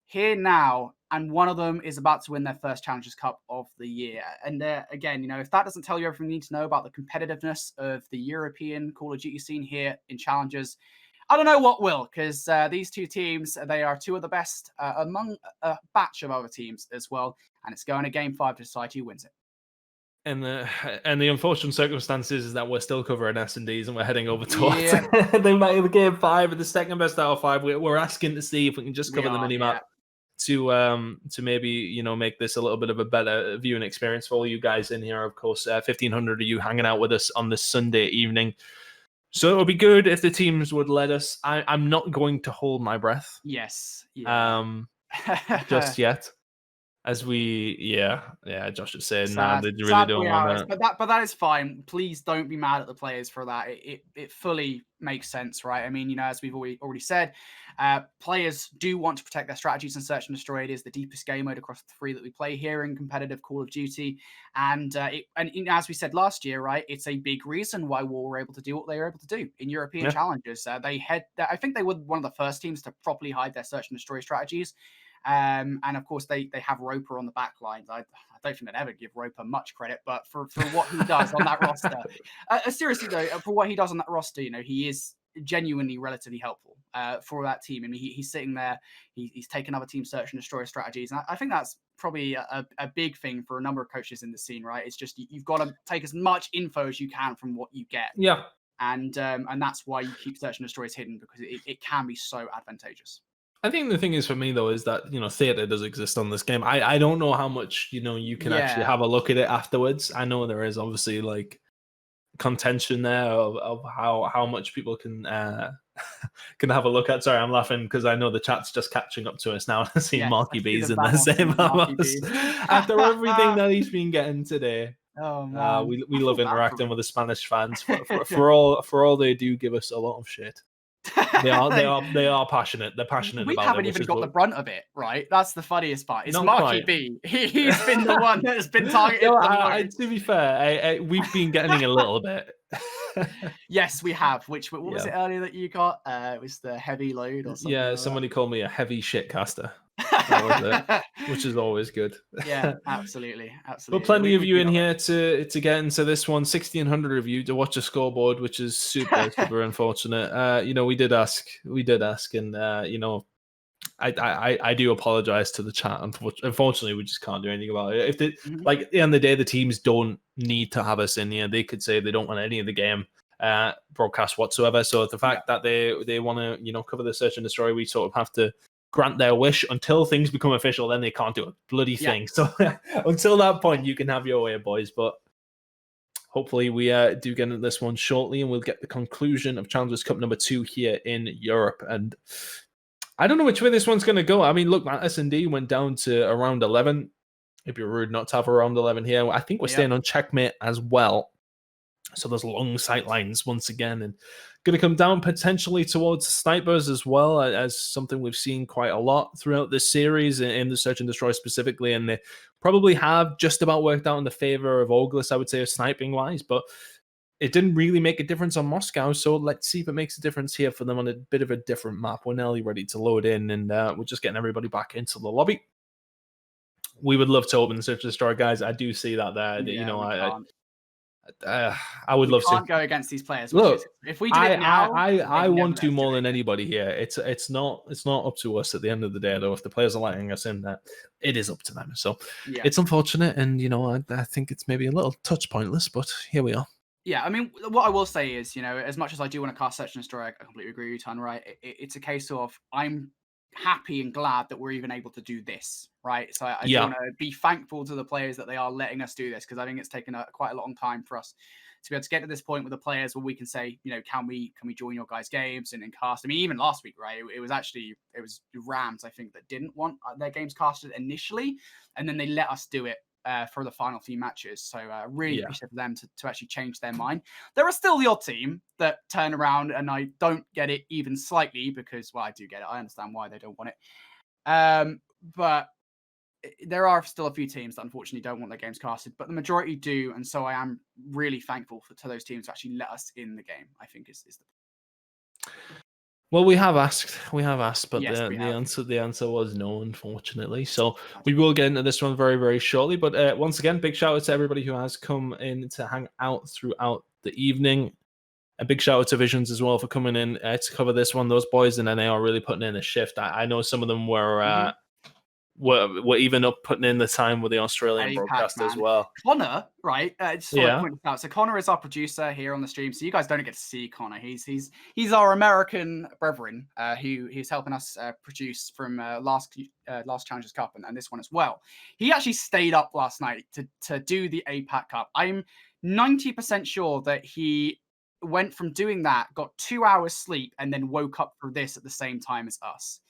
here now, and one of them is about to win their first Challengers Cup of the year. And again, you know, if that doesn't tell you everything you need to know about the competitiveness of the European Call of Duty scene here in Challengers, I don't know what will, because these 2 teams, they are 2 of the best among a batch of other teams as well. And it's going to Game 5 to decide who wins it. And the unfortunate circumstances is that we're still covering S&Ds and we're heading over towards the Game 5 and the second best out of 5. We're asking to see if we can just cover the minimap to maybe, you know, make this a little bit of a better viewing experience for all you guys in here. Of course, 1,500 of you hanging out with us on this Sunday evening. So it would be good if the teams would let us. I'm not going to hold my breath. Yes. Yeah. Just yet. As Josh is saying, Sad, they really sad don't way want out. to. But that is fine. Please don't be mad at the players for that. It fully makes sense, right? I mean, as we've already said, players do want to protect their strategies, and Search and Destroy it is the deepest game mode across the three that we play here in competitive Call of Duty. And as we said last year, right, it's a big reason why War were able to do what they were able to do in European challenges. I think they were one of the first teams to properly hide their Search and Destroy strategies. And of course, they have Roper on the back lines. I don't think they'd ever give Roper much credit, but for what he does on that roster, seriously though, for what he does on that roster, he is genuinely relatively helpful for that team. I mean, he's sitting there, he's taken other team Search and Destroy strategies, and I think that's probably a big thing for a number of coaches in the scene, right? It's just you've got to take as much info as you can from what you get. Yeah. And that's why you keep Search and Destroys hidden, because it can be so advantageous. I think the thing is for me though is that theater does exist on this game. I don't know how much you can actually have a look at it afterwards. I know there is obviously like contention there of how much people can have a look at. Sorry, I'm laughing because I know the chat's just catching up to us now. I see Marky B's in the same house after everything that he's been getting today. Oh man, we love interacting with the Spanish fans for all they do give us a lot of shit. They are passionate. They're passionate about it. We haven't even got the brunt of it, right? That's the funniest part. It's Marky B. He's been the one that has been targeted. To be fair, we've been getting a little bit. Yes, we have. What was it earlier that you got? It was the heavy load or something. Yeah, somebody called me a heavy shit caster. That was it, which is always good. Yeah, absolutely. But plenty of you in here to get into this one. 1,600 of you to watch a scoreboard, which is super unfortunate. We did ask, and I do apologize to the chat. Unfortunately, we just can't do anything about it. If at the end of the day, the teams don't need to have us in here. They could say they don't want any of the game broadcast whatsoever. So the fact that they want to cover the Search and Destroy, we sort of have to grant their wish until things become official. Then they can't do a bloody thing. So until that point, you can have your way, boys. But hopefully we do get into this one shortly, and we'll get the conclusion of Challengers Cup number 2 here in Europe. And I don't know which way this one's going to go. I mean, look, man, S&D went down to around 11. It'd be rude not to have around 11 here. I think we're staying on checkmate as well. So there's long sight lines once again, and going to come down potentially towards snipers as well, as something we've seen quite a lot throughout this series in the Search and Destroy specifically, and they probably have just about worked out in the favor of Orgless, I would say, sniping wise, but it didn't really make a difference on Moscow, so let's see if it makes a difference here for them on a bit of a different map. We're nearly ready to load in, and we're just getting everybody back into the lobby. We would love to open the Search and Destroy, guys. I do see that there. I would love to. We can't go against these players. Look, if we do it now, I want to more than anybody here. It's not up to us at the end of the day, though. If the players are letting us in, that it is up to them. So it's unfortunate, and I think it's maybe a little touch pointless, but here we are. Yeah, I mean, what I will say is, as much as I do want to cast Search and Destroy, I completely agree with you, Tunn, right? It's a case of I'm happy and glad that we're even able to do this, right? So I want to be thankful to the players that they are letting us do this, because I think it's taken quite a long time for us to be able to get to this point with the players where we can say, can we join your guys' games and cast? I mean, even last week, right? It was RAMS, I think, that didn't want their games casted initially, and then they let us do it for the final few matches. So really appreciate them to actually change their mind. There are still the odd team that turn around, and I don't get it even slightly, because, well, I do get it. I understand why they don't want it. But there are still a few teams that unfortunately don't want their games casted, but the majority do. And so I am really thankful to those teams to actually let us in the game, I think is the... Well, we have asked, but yes, the answer was no, unfortunately. So we will get into this one very, very shortly. But once again, big shout out to everybody who has come in to hang out throughout the evening. A big shout out to Visions as well for coming in to cover this one. Those boys in NA are really putting in a shift. I know some of them were even up putting in the time with the Australian broadcast as well. Connor, right? Just want to point this out. So Connor is our producer here on the stream. So you guys don't get to see Connor. He's our American brethren who's helping us produce from last Challengers Cup and this one as well. He actually stayed up last night to do the APAC Cup. I'm 90% sure that he went from doing that, got 2 hours sleep, and then woke up for this at the same time as us.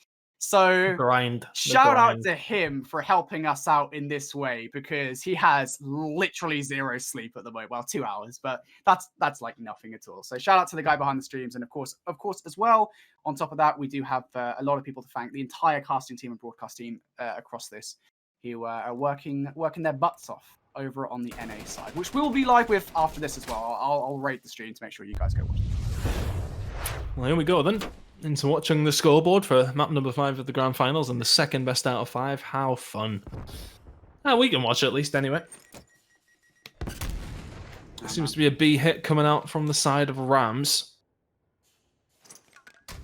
So grind. Shout out to him for helping us out in this way, because he has literally 0 sleep at the moment. Well, 2 hours, but that's like nothing at all. So shout out to the guy behind the streams, and of course as well. On top of that, we do have a lot of people to thank. The entire casting team and broadcast team across this, who are working their butts off over on the NA side, which we'll be live with after this as well. I'll rate the stream to make sure you guys go watch. Well, here we go then. Into watching the scoreboard for map number 5 of the grand finals and the second best out of 5. How fun. We can watch it at least anyway. There seems to be a B hit coming out from the side of RAMS.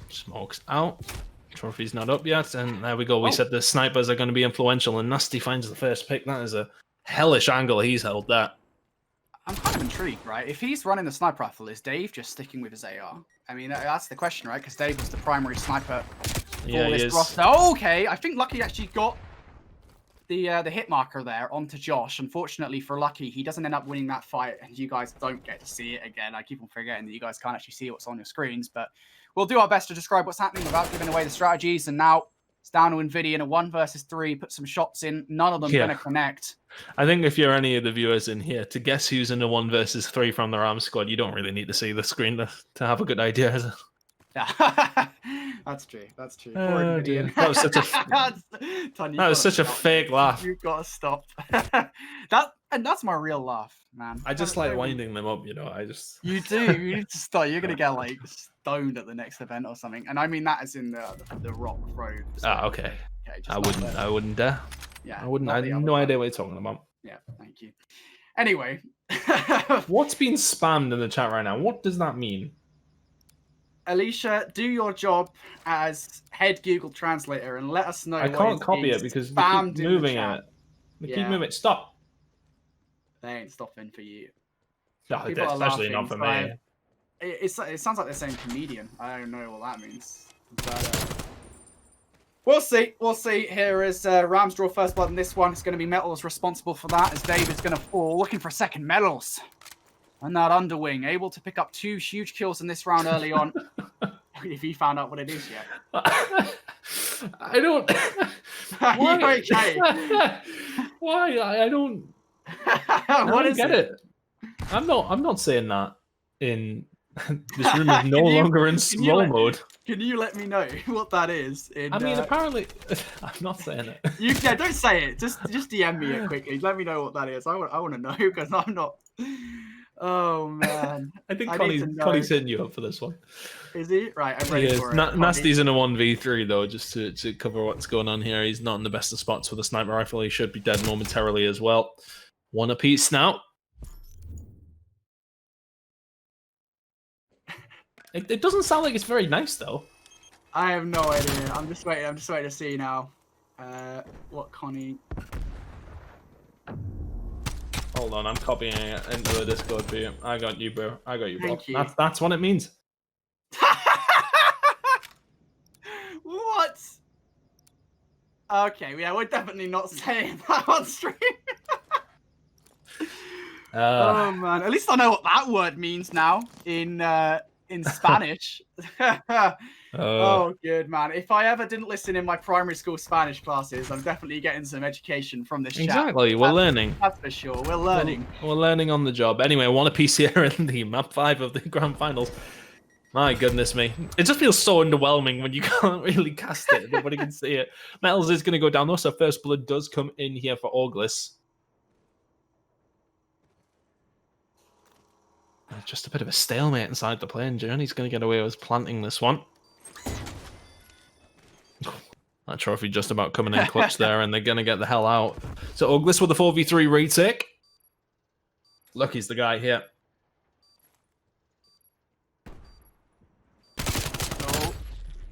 Smokes out. Trophy's not up yet. And there we go. We said the snipers are going to be influential, and Nastie finds the first pick. That is a hellish angle he's held there. I'm kind of intrigued, right? If he's running the sniper rifle, is Dave just sticking with his AR? I mean, that's the question, right? Because Dave was the primary sniper for this roster. Oh, okay, I think Lucky actually got the hit marker there onto Joshh. Unfortunately for Lucky, he doesn't end up winning that fight, and you guys don't get to see it again. I keep on forgetting that you guys can't actually see what's on your screens, but we'll do our best to describe what's happening without giving away the strategies. And now it's down to Envdian in a 1 versus 3. Put some shots in. None of them going to connect. I think if you're any of the viewers in here, to guess who's in a 1 versus 3 from the RAMS squad, you don't really need to see the screen to have a good idea. Yeah, that's true. That's true. That was such a Tunn, that was such a fake laugh. You've got to stop. That's my real laugh, man. I just like winding them up, you know. You do. You need to stop. You're gonna get like stoned at the next event or something. And I mean that is in the Rock Road. So. Okay. I wouldn't dare. Yeah. I wouldn't. I have no idea what you're talking about. Yeah. Thank you. Anyway. What's being spammed in the chat right now? What does that mean? Alicia, do your job as head Google translator and let us know. I can't copy it because we keep moving it. We keep moving it. Stop. They ain't stopping for you. No, especially not for me. It sounds like they're saying comedian. I don't know what that means. But, we'll see. We'll see. Here is Rams draw first blood in this one. It's going to be Mettalz responsible for that, as David's going to fall. Looking for a second Mettalz. And that underwing, able to pick up 2 huge kills in this round early on. If he found out what it is yet. I don't... Why? You okay? Why? I don't... I don't get it. I'm not saying that in... This room is no longer in slow mode. Can you let me know what that is? I mean, apparently... I'm not saying it. Yeah, don't say it. Just DM me it quickly. Let me know what that is. I want to know, because I'm not... Oh man, I think Connie's hitting you up for this one. Is he? Right, I'm ready for it. Nastie's in a 1v3 though, just to cover what's going on here. He's not in the best of spots with a sniper rifle. He should be dead momentarily as well. 1 apiece now. It doesn't sound like it's very nice though. I have no idea. I'm just waiting to see now. What Connie... Hold on, I'm copying it into the Discord for you. I got you, bro. I got you, bro. Thank you. That's what it means. What? Okay, yeah, we're definitely not saying that on stream. Oh man, at least I know what that word means now in Spanish. Oh, good man. If I ever didn't listen in my primary school Spanish classes, I'm definitely getting some education from this chat. Exactly, we're learning. That's for sure. We're learning. We're learning on the job. Anyway, 1 apiece here in the map 5 of the grand finals. My goodness me. It just feels so underwhelming when you can't really cast it. Nobody can see it. Mettalz is going to go down though, so first blood does come in here for Orgless. Just a bit of a stalemate inside the plane. JurNii's going to get away with planting this one. That trophy just about coming in clutch there, and they're going to get the hell out. So Orgless with a 4v3 retake. Lucky's the guy here.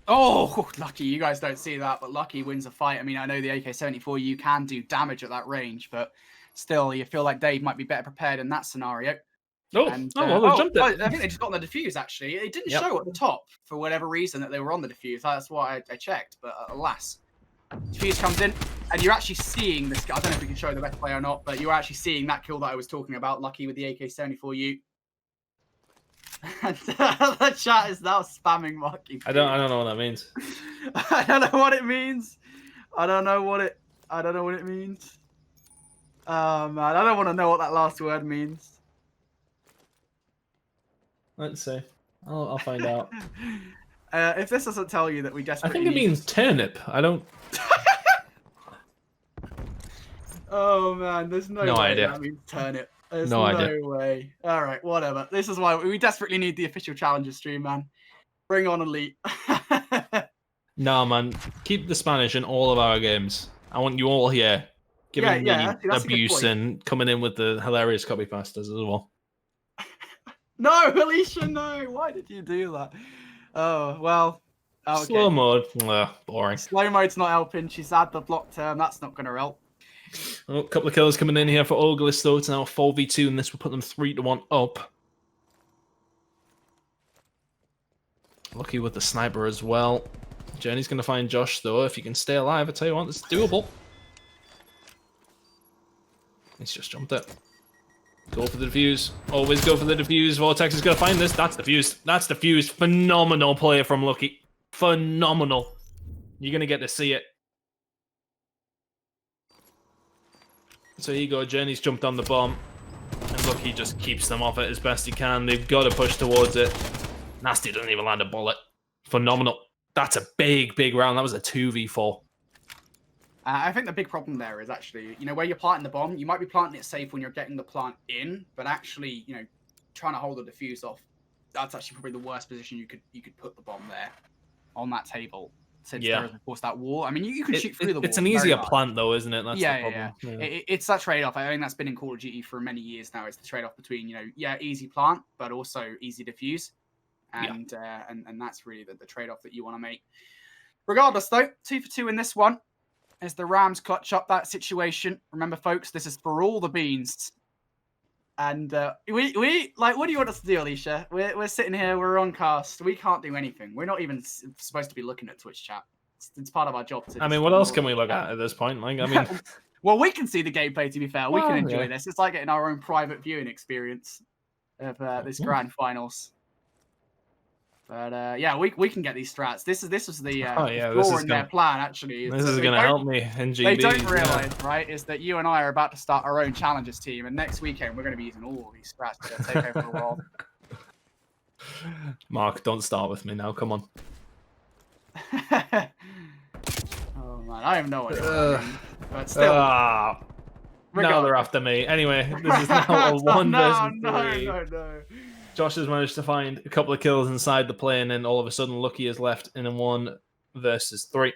Oh, Lucky. You guys don't see that, but Lucky wins a fight. I mean, I know the AK-74, you can do damage at that range, but still, you feel like Dave might be better prepared in that scenario. Oh, well, they jumped it. I think they just got on the defuse, actually. It didn't show at the top, for whatever reason, that they were on the defuse. That's why I checked, but alas. Defuse comes in, and you're actually seeing this guy. I don't know if we can show the best play or not, but you're actually seeing that kill that I was talking about, Lucky with the AK-74U. The chat is now spamming Marky. I don't know what that means. I don't know what it means. I don't know what it means. Man, I don't want to know what that last word means. Let's see. I'll find out. If this doesn't tell you that we I desperately think it means turnip. I don't. Oh man, there's no way idea. that means turnip. There's No idea. way. All right, whatever. This is why we desperately need the official challenger stream, man. Bring on Elite. No, man. Keep the Spanish in all of our games. I want you all here. Giving me that's abuse and coming in with the hilarious copy pastas as well. No, Alicia, no. Why did you do that? Oh, well. Okay. Slow mode. Ugh, boring. Slow mode's not helping. She's had the block term. That's not going to help. Oh, a couple of kills coming in here for Orgless, though. It's now 4v2, and this will put them 3-1 up. Lucky with the sniper as well. JurNii's going to find Joshh, though. If you can stay alive, I tell you what, it's doable. He's just jumped it. Go for the defuse. Always go for the defuse. Vortex is going to find this. That's the fuse. That's the fuse. Phenomenal play from Lucky. Phenomenal. You're going to get to see it. So here you go. JurNii's jumped on the bomb. And Lucky just keeps them off it as best he can. They've got to push towards it. Nastie doesn't even land a bullet. Phenomenal. That's a big, big round. That was a 2v4. I think the big problem there is actually, where you're planting the bomb, you might be planting it safe when you're getting the plant in, but actually, trying to hold the defuse off, that's actually probably the worst position you could put the bomb there on that table. Since there is, of course, that wall. I mean, you can shoot through the wall. It's an easier plant, though, isn't it? That's the problem. Yeah. It's that trade-off. I think that's been in Call of Duty for many years now. It's the trade-off between, easy plant, but also easy defuse. And that's really the trade-off that you want to make. Regardless, though, 2 for 2 in this one. As the Rams clutch up that situation. Remember, folks, this is for all the beans. And we what do you want us to do, Alicia? We're sitting here, we're on cast. We can't do anything. We're not even supposed to be looking at Twitch chat. It's part of our job. I mean, what else can we look at this point? Like, I mean, well, we can see the gameplay. To be fair, we can enjoy this. It's like getting our own private viewing experience of this grand finals. But we can get these strats. This was the flaw in their plan, actually. This is going to help me in GB. They don't realise, right, is that you and I are about to start our own challenges team, and next weekend we're going to be using all these strats to take over the world. Mark, don't start with me now. Come on. Oh man, I have no idea. But still. Now they're after me. Anyway, this is now a 1 versus 3. No. Joshh has managed to find a couple of kills inside the plane, and all of a sudden Lucky is left in a 1 versus 3.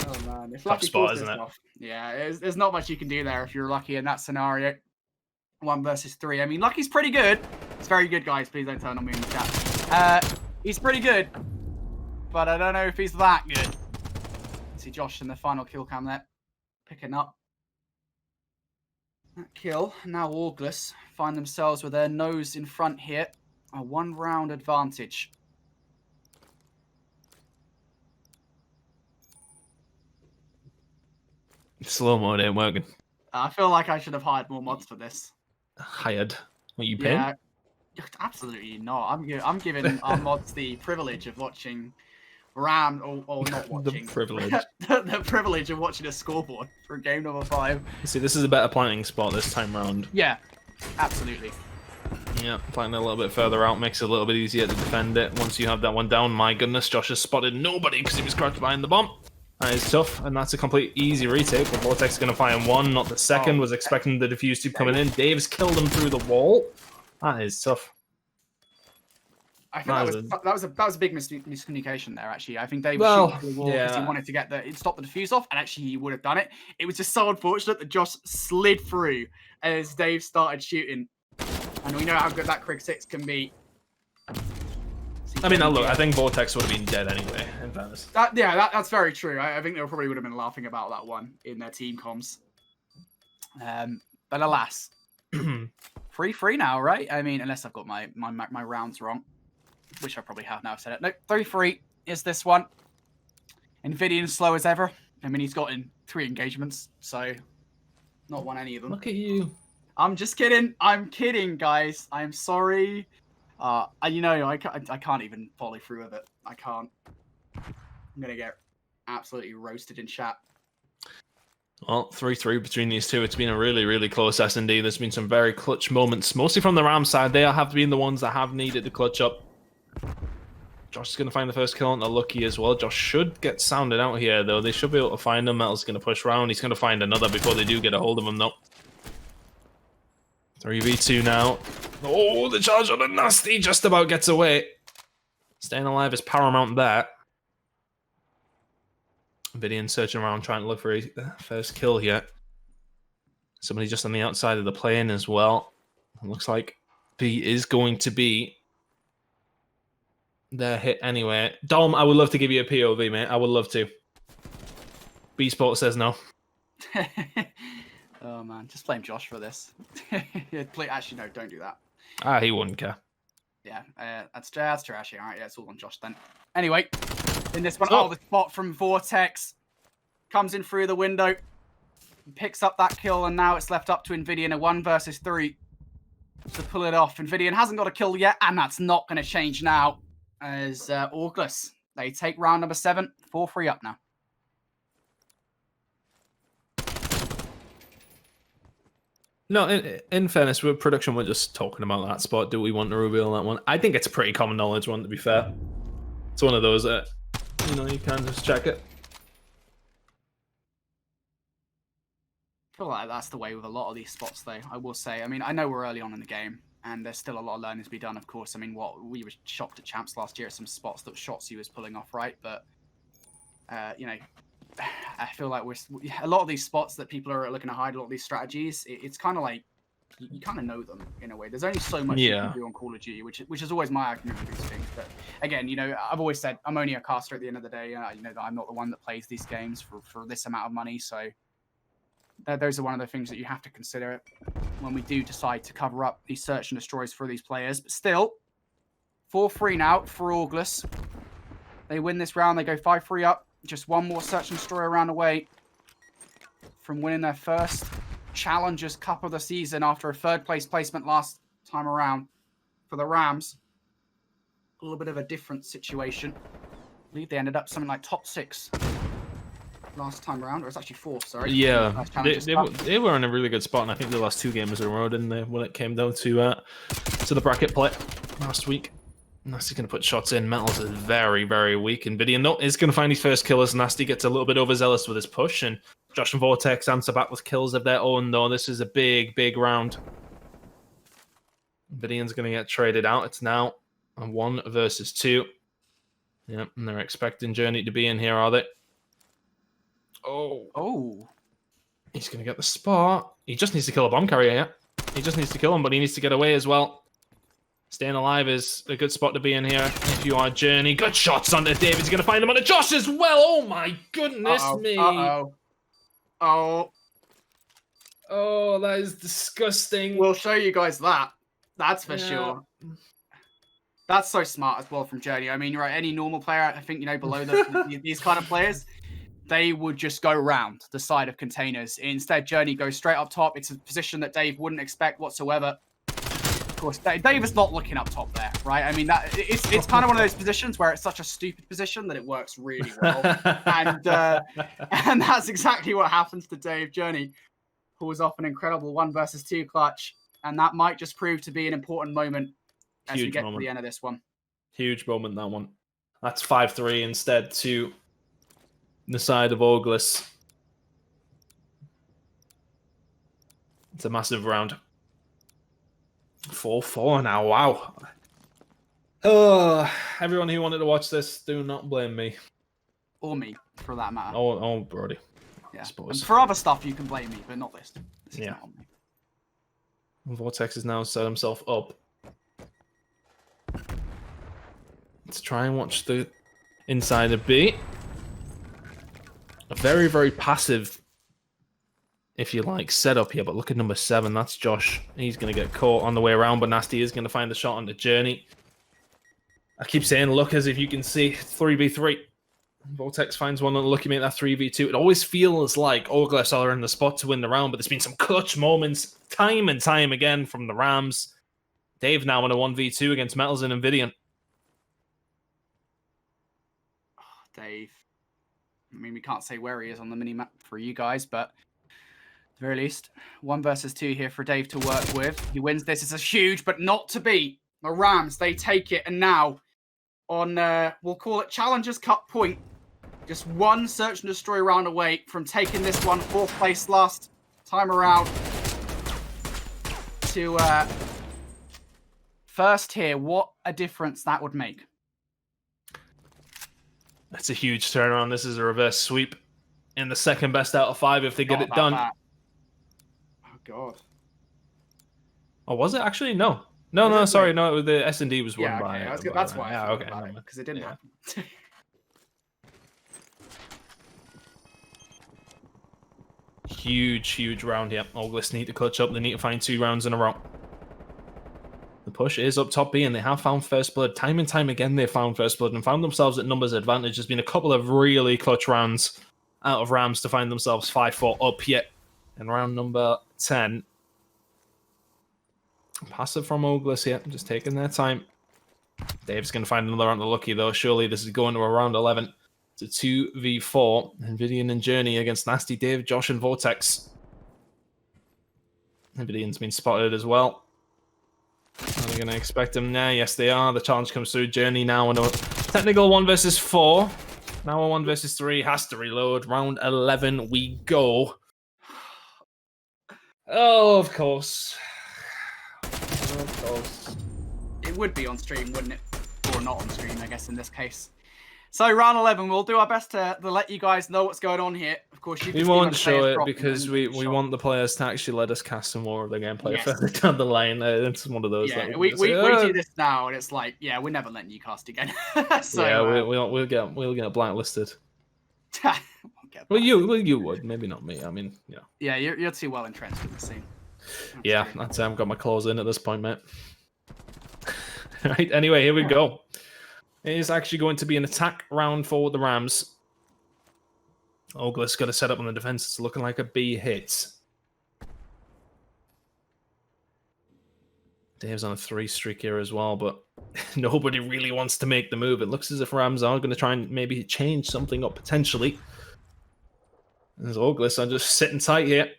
Oh man, it's tough spot, isn't it? Yeah, there's not much you can do there if you're Lucky in that scenario. 1 versus 3. I mean, Lucky's pretty good. It's very good, guys. Please don't turn on me in the chat. He's pretty good, but I don't know if he's that good. See Joshh in the final kill cam there, picking up that kill. Now Orgless find themselves with their nose in front here. A 1-round advantage. Slow mode ain't working. I feel like I should have hired more mods for this. Hired? What, you paying? Yeah, absolutely not. I'm giving our mods the privilege of watching RAM or not watching. The privilege. The privilege of watching a scoreboard for game number 5. See, this is a better planting spot this time round. Yeah, absolutely. Yeah, planting a little bit further out makes it a little bit easier to defend it. Once you have that one down, my goodness, Joshh has spotted nobody because he was crouched behind the bomb. That is tough, and that's a complete easy retake. But Vortex is going to find 1, not the second. Was expecting the defuse tube coming in. Dave's killed him through the wall. That is tough. I think that was a big miscommunication there. Actually, I think Dave was shooting through the wall because he wanted to stop the defuse off, and actually he would have done it. It was just so unfortunate that Joshh slid through as Dave started shooting, and we know how good that Crig 6 can be. I mean, look, I think Vortex would have been dead anyway, in fairness. That's very true. I think they probably would have been laughing about that one in their team comms. But alas, 3-3 now, right? I mean, unless I've got my rounds wrong, which I probably have now. I've said it. No, 3-3 is this one. Envdian slow as ever. I mean, he's got in 3 engagements, so not won any of them. Look at you. I'm just kidding. I'm kidding, guys. I'm sorry. You know, I can't even follow through with it. I can't. I'm gonna get absolutely roasted in chat. Well, 3-3 between these two. It's been a really, really close S&D. There's been some very clutch moments, mostly from the RAMS side. They have been the ones that have needed to clutch up. Joshh is going to find the first kill on the Lucky as well. Joshh should get sounded out here, though. They should be able to find him. Mettalz going to push around. He's going to find another before they do get a hold of him, though. 3v2 now. Oh, the charge on the Nastie just about gets away. Staying alive is paramount there. Envdian searching around, trying to look for his first kill here. Somebody just on the outside of the plane as well. It looks like B is going to be their hit anyway. Dom, I would love to give you a POV, mate. I would love to. B Sport says no. Oh, man. Just blame Joshh for this. Actually, no, don't do that. Ah, he wouldn't care. Yeah, that's trashy. All right, yeah, it's all on Joshh then. Anyway, in this one, the spot from Vortex comes in through the window, picks up that kill, and now it's left up to Envdian, a 1 versus 3 to pull it off. Envdian hasn't got a kill yet, and that's not going to change now as Orgless. They take round number 7, 4-3 up now. No, in fairness, with production, we're just talking about that spot. Do we want to reveal that one? I think it's a pretty common knowledge one, to be fair. It's one of those that, you know, you can just check it. I feel like that's the way with a lot of these spots, though, I will say. I mean, I know we're early on in the game, and there's still a lot of learning to be done, of course. I mean, we were shocked at Champs last year at some spots that shots he was pulling off, right? But, you know, I feel like a lot of these spots that people are looking to hide, a lot of these strategies, it's kind of like you kind of know them in a way. There's only so much you can do on Call of Duty, which is always my argument with these things. But again, you know, I've always said I'm only a caster at the end of the day. You know that I'm not the one that plays these games for this amount of money. So those are one of the things that you have to consider when we do decide to cover up these search and destroys for these players. But still, 4-3 now for Orgless. They win this round. They go 5-3 up. Just one more search and destroy round away from winning their first Challengers Cup of the season after a 3rd place placement last time around for the RAMS. A little bit of a different situation. I believe they ended up something like top 6 last time around, or it's actually 4th, sorry. Yeah, they were in a really good spot, and I think they lost 2 games in a row, didn't they, when it came down to the bracket play last week. Nastie's going to put shots in. Mettalz is very, very weak. Envdian is going to find his first kill as Nastie gets a little bit overzealous with his push, and Joshh and Vortex answer back with kills of their own, though. This is a big, big round. Envdian's going to get traded out. It's now a 1 versus 2. Yep, and they're expecting JurNii to be in here, are they? Oh. He's going to get the spot. He just needs to kill a bomb carrier, yeah. He just needs to kill him, but he needs to get away as well. Staying alive is a good spot to be in here if you are JurNii. Good shots onto Dave. He's going to find him on a Joshh as well. Oh my goodness me. Oh, that is disgusting. We'll show you guys that. That's for sure. That's so smart as well from JurNii. I mean, you're right, any normal player, I think, you know, below these kind of players, they would just go around the side of containers. Instead, JurNii goes straight up top. It's a position that Dave wouldn't expect whatsoever. Of course, Dave is not looking up top there, right? I mean, it's kind of one of those positions where it's such a stupid position that it works really well. And that's exactly what happens to Dave. JurNii pulls off an incredible 1 versus 2 clutch. And that might just prove to be an important moment as we get to the end of this one. Huge moment, that one. That's 5-3 instead to the side of Orgless. It's a massive round. 4-4 now, wow. Oh, everyone who wanted to watch this, do not blame me. Or me, for that matter. Oh, Brodie. Yeah. And for other stuff, you can blame me, but not this. This is not on me. Vortex has now set himself up. Let's try and watch the inside of B. A very, very passive, if you like, setup here. But look at number 7. That's Joshh. He's going to get caught on the way around, but Nastie is going to find the shot on the JurNii. I keep saying, look, as if you can see, 3v3. Vortex finds one unlucky, make that 3v2. It always feels like Orgless are in the spot to win the round, but there's been some clutch moments time and time again from the Rams. Dave now in a 1v2 against Mettalz and Envdian. Oh, Dave. I mean, we can't say where he is on the mini-map for you guys, but at the very least, 1 versus 2 here for Dave to work with. He wins this. It's a huge, but not to beat. The Rams, they take it, and now on, we'll call it Challengers Cup point, just 1 search and destroy round away from taking this one, 4th place last time around, to first here. What a difference that would make. That's a huge turnaround. This is a reverse sweep in the 2nd best out of 5 if they get it done. That. Oh, God. Oh, was it actually? No. No, sorry. No, the S&D was won by... That's why. Yeah, okay. Because it didn't happen. Huge round here. Orgless need to clutch up. They need to find 2 rounds in a row. The push is up top B, and they have found first blood. Time and time again, they've found first blood and found themselves at numbers advantage. There's been a couple of really clutch rounds out of Rams to find themselves 5-4 up here in round number 10. Passive from Orgless here, just taking their time. Dave's going to find another unlucky, though. Surely this is going to a round 11. It's a 2v4. Envdian and JurNii against Nastie, Dave, Joshh, and Vortex. Envdian's been spotted as well. Are they going to expect him now? Yes, they are. The challenge comes through. JurNii now in a technical 1 versus 4. Now a 1 versus 3. Has to reload. Round 11 we go. Oh, of course. Of course. It would be on stream, wouldn't it? Or not on stream, I guess, in this case. So round 11, we'll do our best to let you guys know what's going on here. Of course, we won't show it because we want the players to actually let us cast some more of the gameplay further down the line. It's one of those. Yeah, we do this now, and it's like, yeah, we're never letting you cast again. So, yeah, we'll get blacklisted. Well, you would, maybe not me. I mean, yeah. Yeah, you're too well entrenched in the scene. Yeah, that's it. I've got my claws in at this point, mate. Right. Anyway, here we go. It is actually going to be an attack round for the Rams. Orgless got to set up on the defense. It's looking like a B hit. Dave's on a 3 streak here as well, but nobody really wants to make the move. It looks as if Rams are going to try and maybe change something up potentially. There's Orgless. I'm just sitting tight here.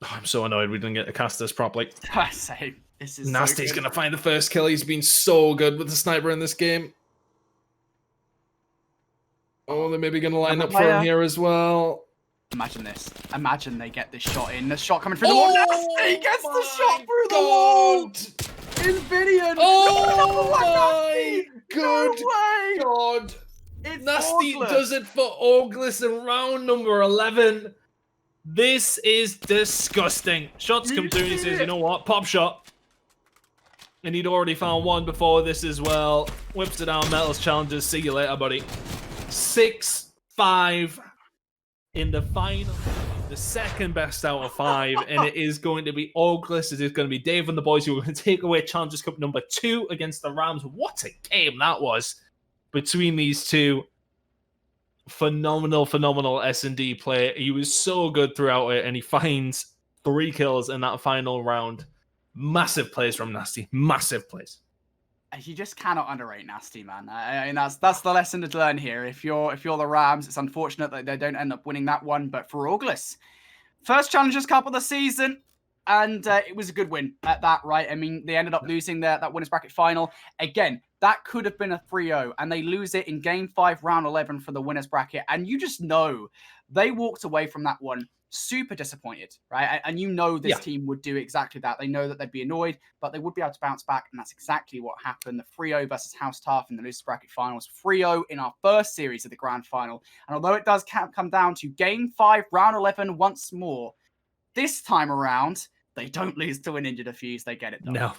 Oh, I'm so annoyed we didn't get to cast this properly. Same. This is Nastie's going to find the first kill. He's been so good with the sniper in this game. Oh, they're maybe going to line up for him here as well. Imagine this. Imagine they get this shot in. The shot coming through the wall. Nastie gets the shot through the wall. Envdian. Oh my good God. It's Nastie Orgless. does it for Orgless in round number 11. This is disgusting. Shots come through and he says, you know what? Pop shot. And he'd already found one before this as well. Whips it down. Mettalz challenges. See you later, buddy. 6-5 in the final. The 2nd best out of 5. And it is going to be Orgless. It is going to be Dave and the boys who are going to take away Challengers Cup number 2 against the Rams. What a game that was between these two. Phenomenal S&D play. He was so good throughout it. And he finds 3 kills in that final round. Massive plays from Nastie. Massive plays. You just cannot underrate Nastie, man. I mean, that's the lesson to learn here. If you're the Rams, it's unfortunate that they don't end up winning that one. But for Orgless, first Challengers Cup of the season, and it was a good win at that, right? I mean, they ended up losing that winners bracket final. Again, that could have been a 3-0, and they lose it in Game 5, Round 11 for the winners bracket. And you just know they walked away from that one super disappointed, right? And you know this team would do exactly that. They know that they'd be annoyed, but they would be able to bounce back, and that's exactly what happened. The 3-0 versus House Tough in the losers bracket finals, 3-0 in our first series of the grand final. And although it does come down to Game 5, Round 11 once more, this time around, they don't lose to an injured Dqvee. They get it done. No.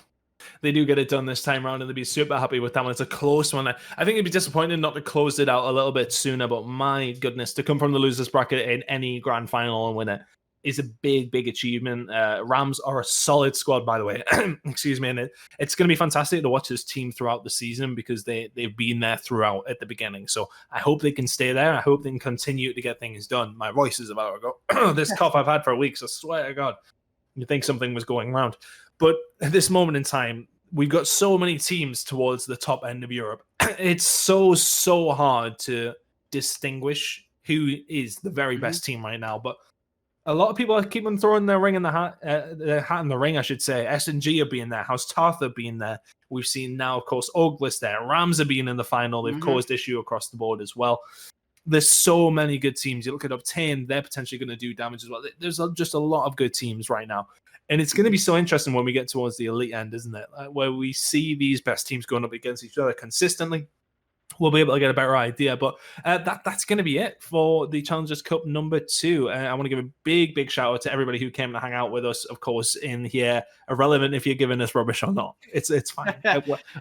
They do get it done this time around, and they'd be super happy with that one. It's a close one. I think it'd be disappointing not to close it out a little bit sooner, but my goodness, to come from the losers bracket in any grand final and win it, is a big achievement. Rams are a solid squad, by the way. Excuse me. And it's going to be fantastic to watch this team throughout the season because they've been there throughout at the beginning. So I hope they can stay there. I hope they can continue to get things done. My voice is about to go. This cough I've had for weeks, I swear to God. You think something was going around. But at this moment in time, we've got so many teams towards the top end of Europe. It's so hard to distinguish who is the very best team right now. But a lot of people are keeping throwing their hat in the ring, I should say. S&G are being there. House Tarth are being there. We've seen now, of course, Orgless there. Rams are being in the final. They've caused issue across the board as well. There's so many good teams. You look at Obtain, they're potentially going to do damage as well. There's just a lot of good teams right now. And it's going to be so interesting when we get towards the elite end, isn't it? Where we see these best teams going up against each other consistently. We'll be able to get a better idea. But that's going to be it for the Challengers Cup number 2. I want to give a big shout out to everybody who came to hang out with us, of course, in here. Irrelevant if you're giving us rubbish or not. It's fine.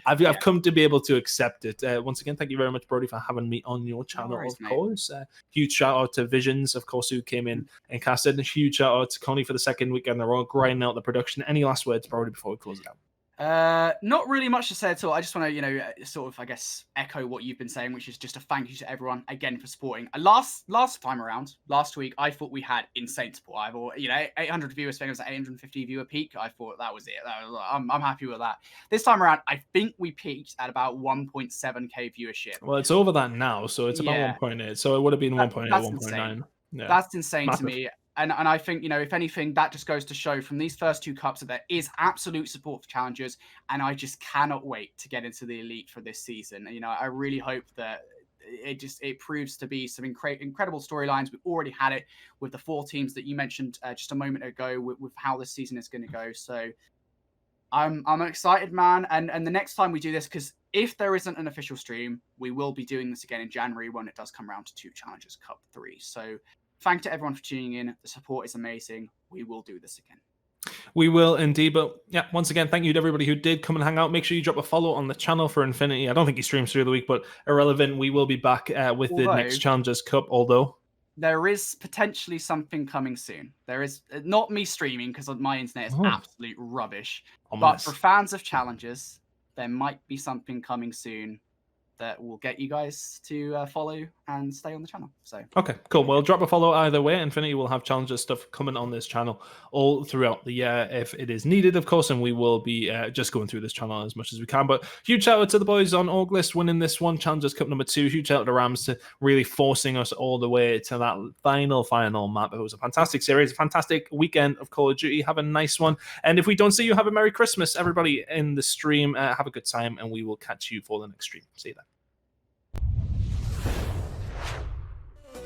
I've come to be able to accept it. Once again, thank you very much, Brodie, for having me on your channel, of course. Huge shout out to Visions, of course, who came in and casted. A huge shout out to Connie for the second week in a row, grinding out the production. Any last words, Brodie, before we close it out? Not really much to say at all. I just want to, sort of, I guess, echo what you've been saying, which is just a thank you to everyone again for supporting. Last time around, last week, I thought we had insane support. I thought, 800 viewers, I think it was an 850 viewer peak. I thought that was it. I'm happy with that. This time around, I think we peaked at about 1.7k viewership. Well, it's over that now, so it's about 1.8. So it would have been 1.8, 1.9. Yeah. That's insane to me. And I think, if anything, that just goes to show from these first 2 cups that there is absolute support for challengers. And I just cannot wait to get into the elite for this season. I really hope that it proves to be some incredible storylines. We've already had it with the 4 teams that you mentioned just a moment ago with how this season is going to go. So I'm excited, man. And the next time we do this, because if there isn't an official stream, we will be doing this again in January when it does come around to Challengers Cup 3. So thank you to everyone for tuning in. The support is amazing. We will do this again. We will indeed. But yeah, once again, thank you to everybody who did come and hang out. Make sure you drop a follow on the channel for Nfinity. I don't think he streams through the week, but irrelevant. We will be back with the next Challengers Cup, although there is potentially something coming soon. There is not me streaming because my internet is absolute rubbish. But for fans of Challengers, there might be something coming soon that will get you guys to follow and stay on the channel. So okay, cool. Well, drop a follow either way. Nfinity will have Challenger stuff coming on this channel all throughout the year if it is needed, of course, and we will be just going through this channel as much as we can. But huge shout out to the boys on Orgless winning this one, Challengers Cup number 2. Huge shout out to Rams to really forcing us all the way to that final map. It was a fantastic series, a fantastic weekend of Call of Duty. Have a nice one, and if we don't see you, have a Merry Christmas, everybody in the stream. Have a good time, and we will catch you for the next stream. See you then.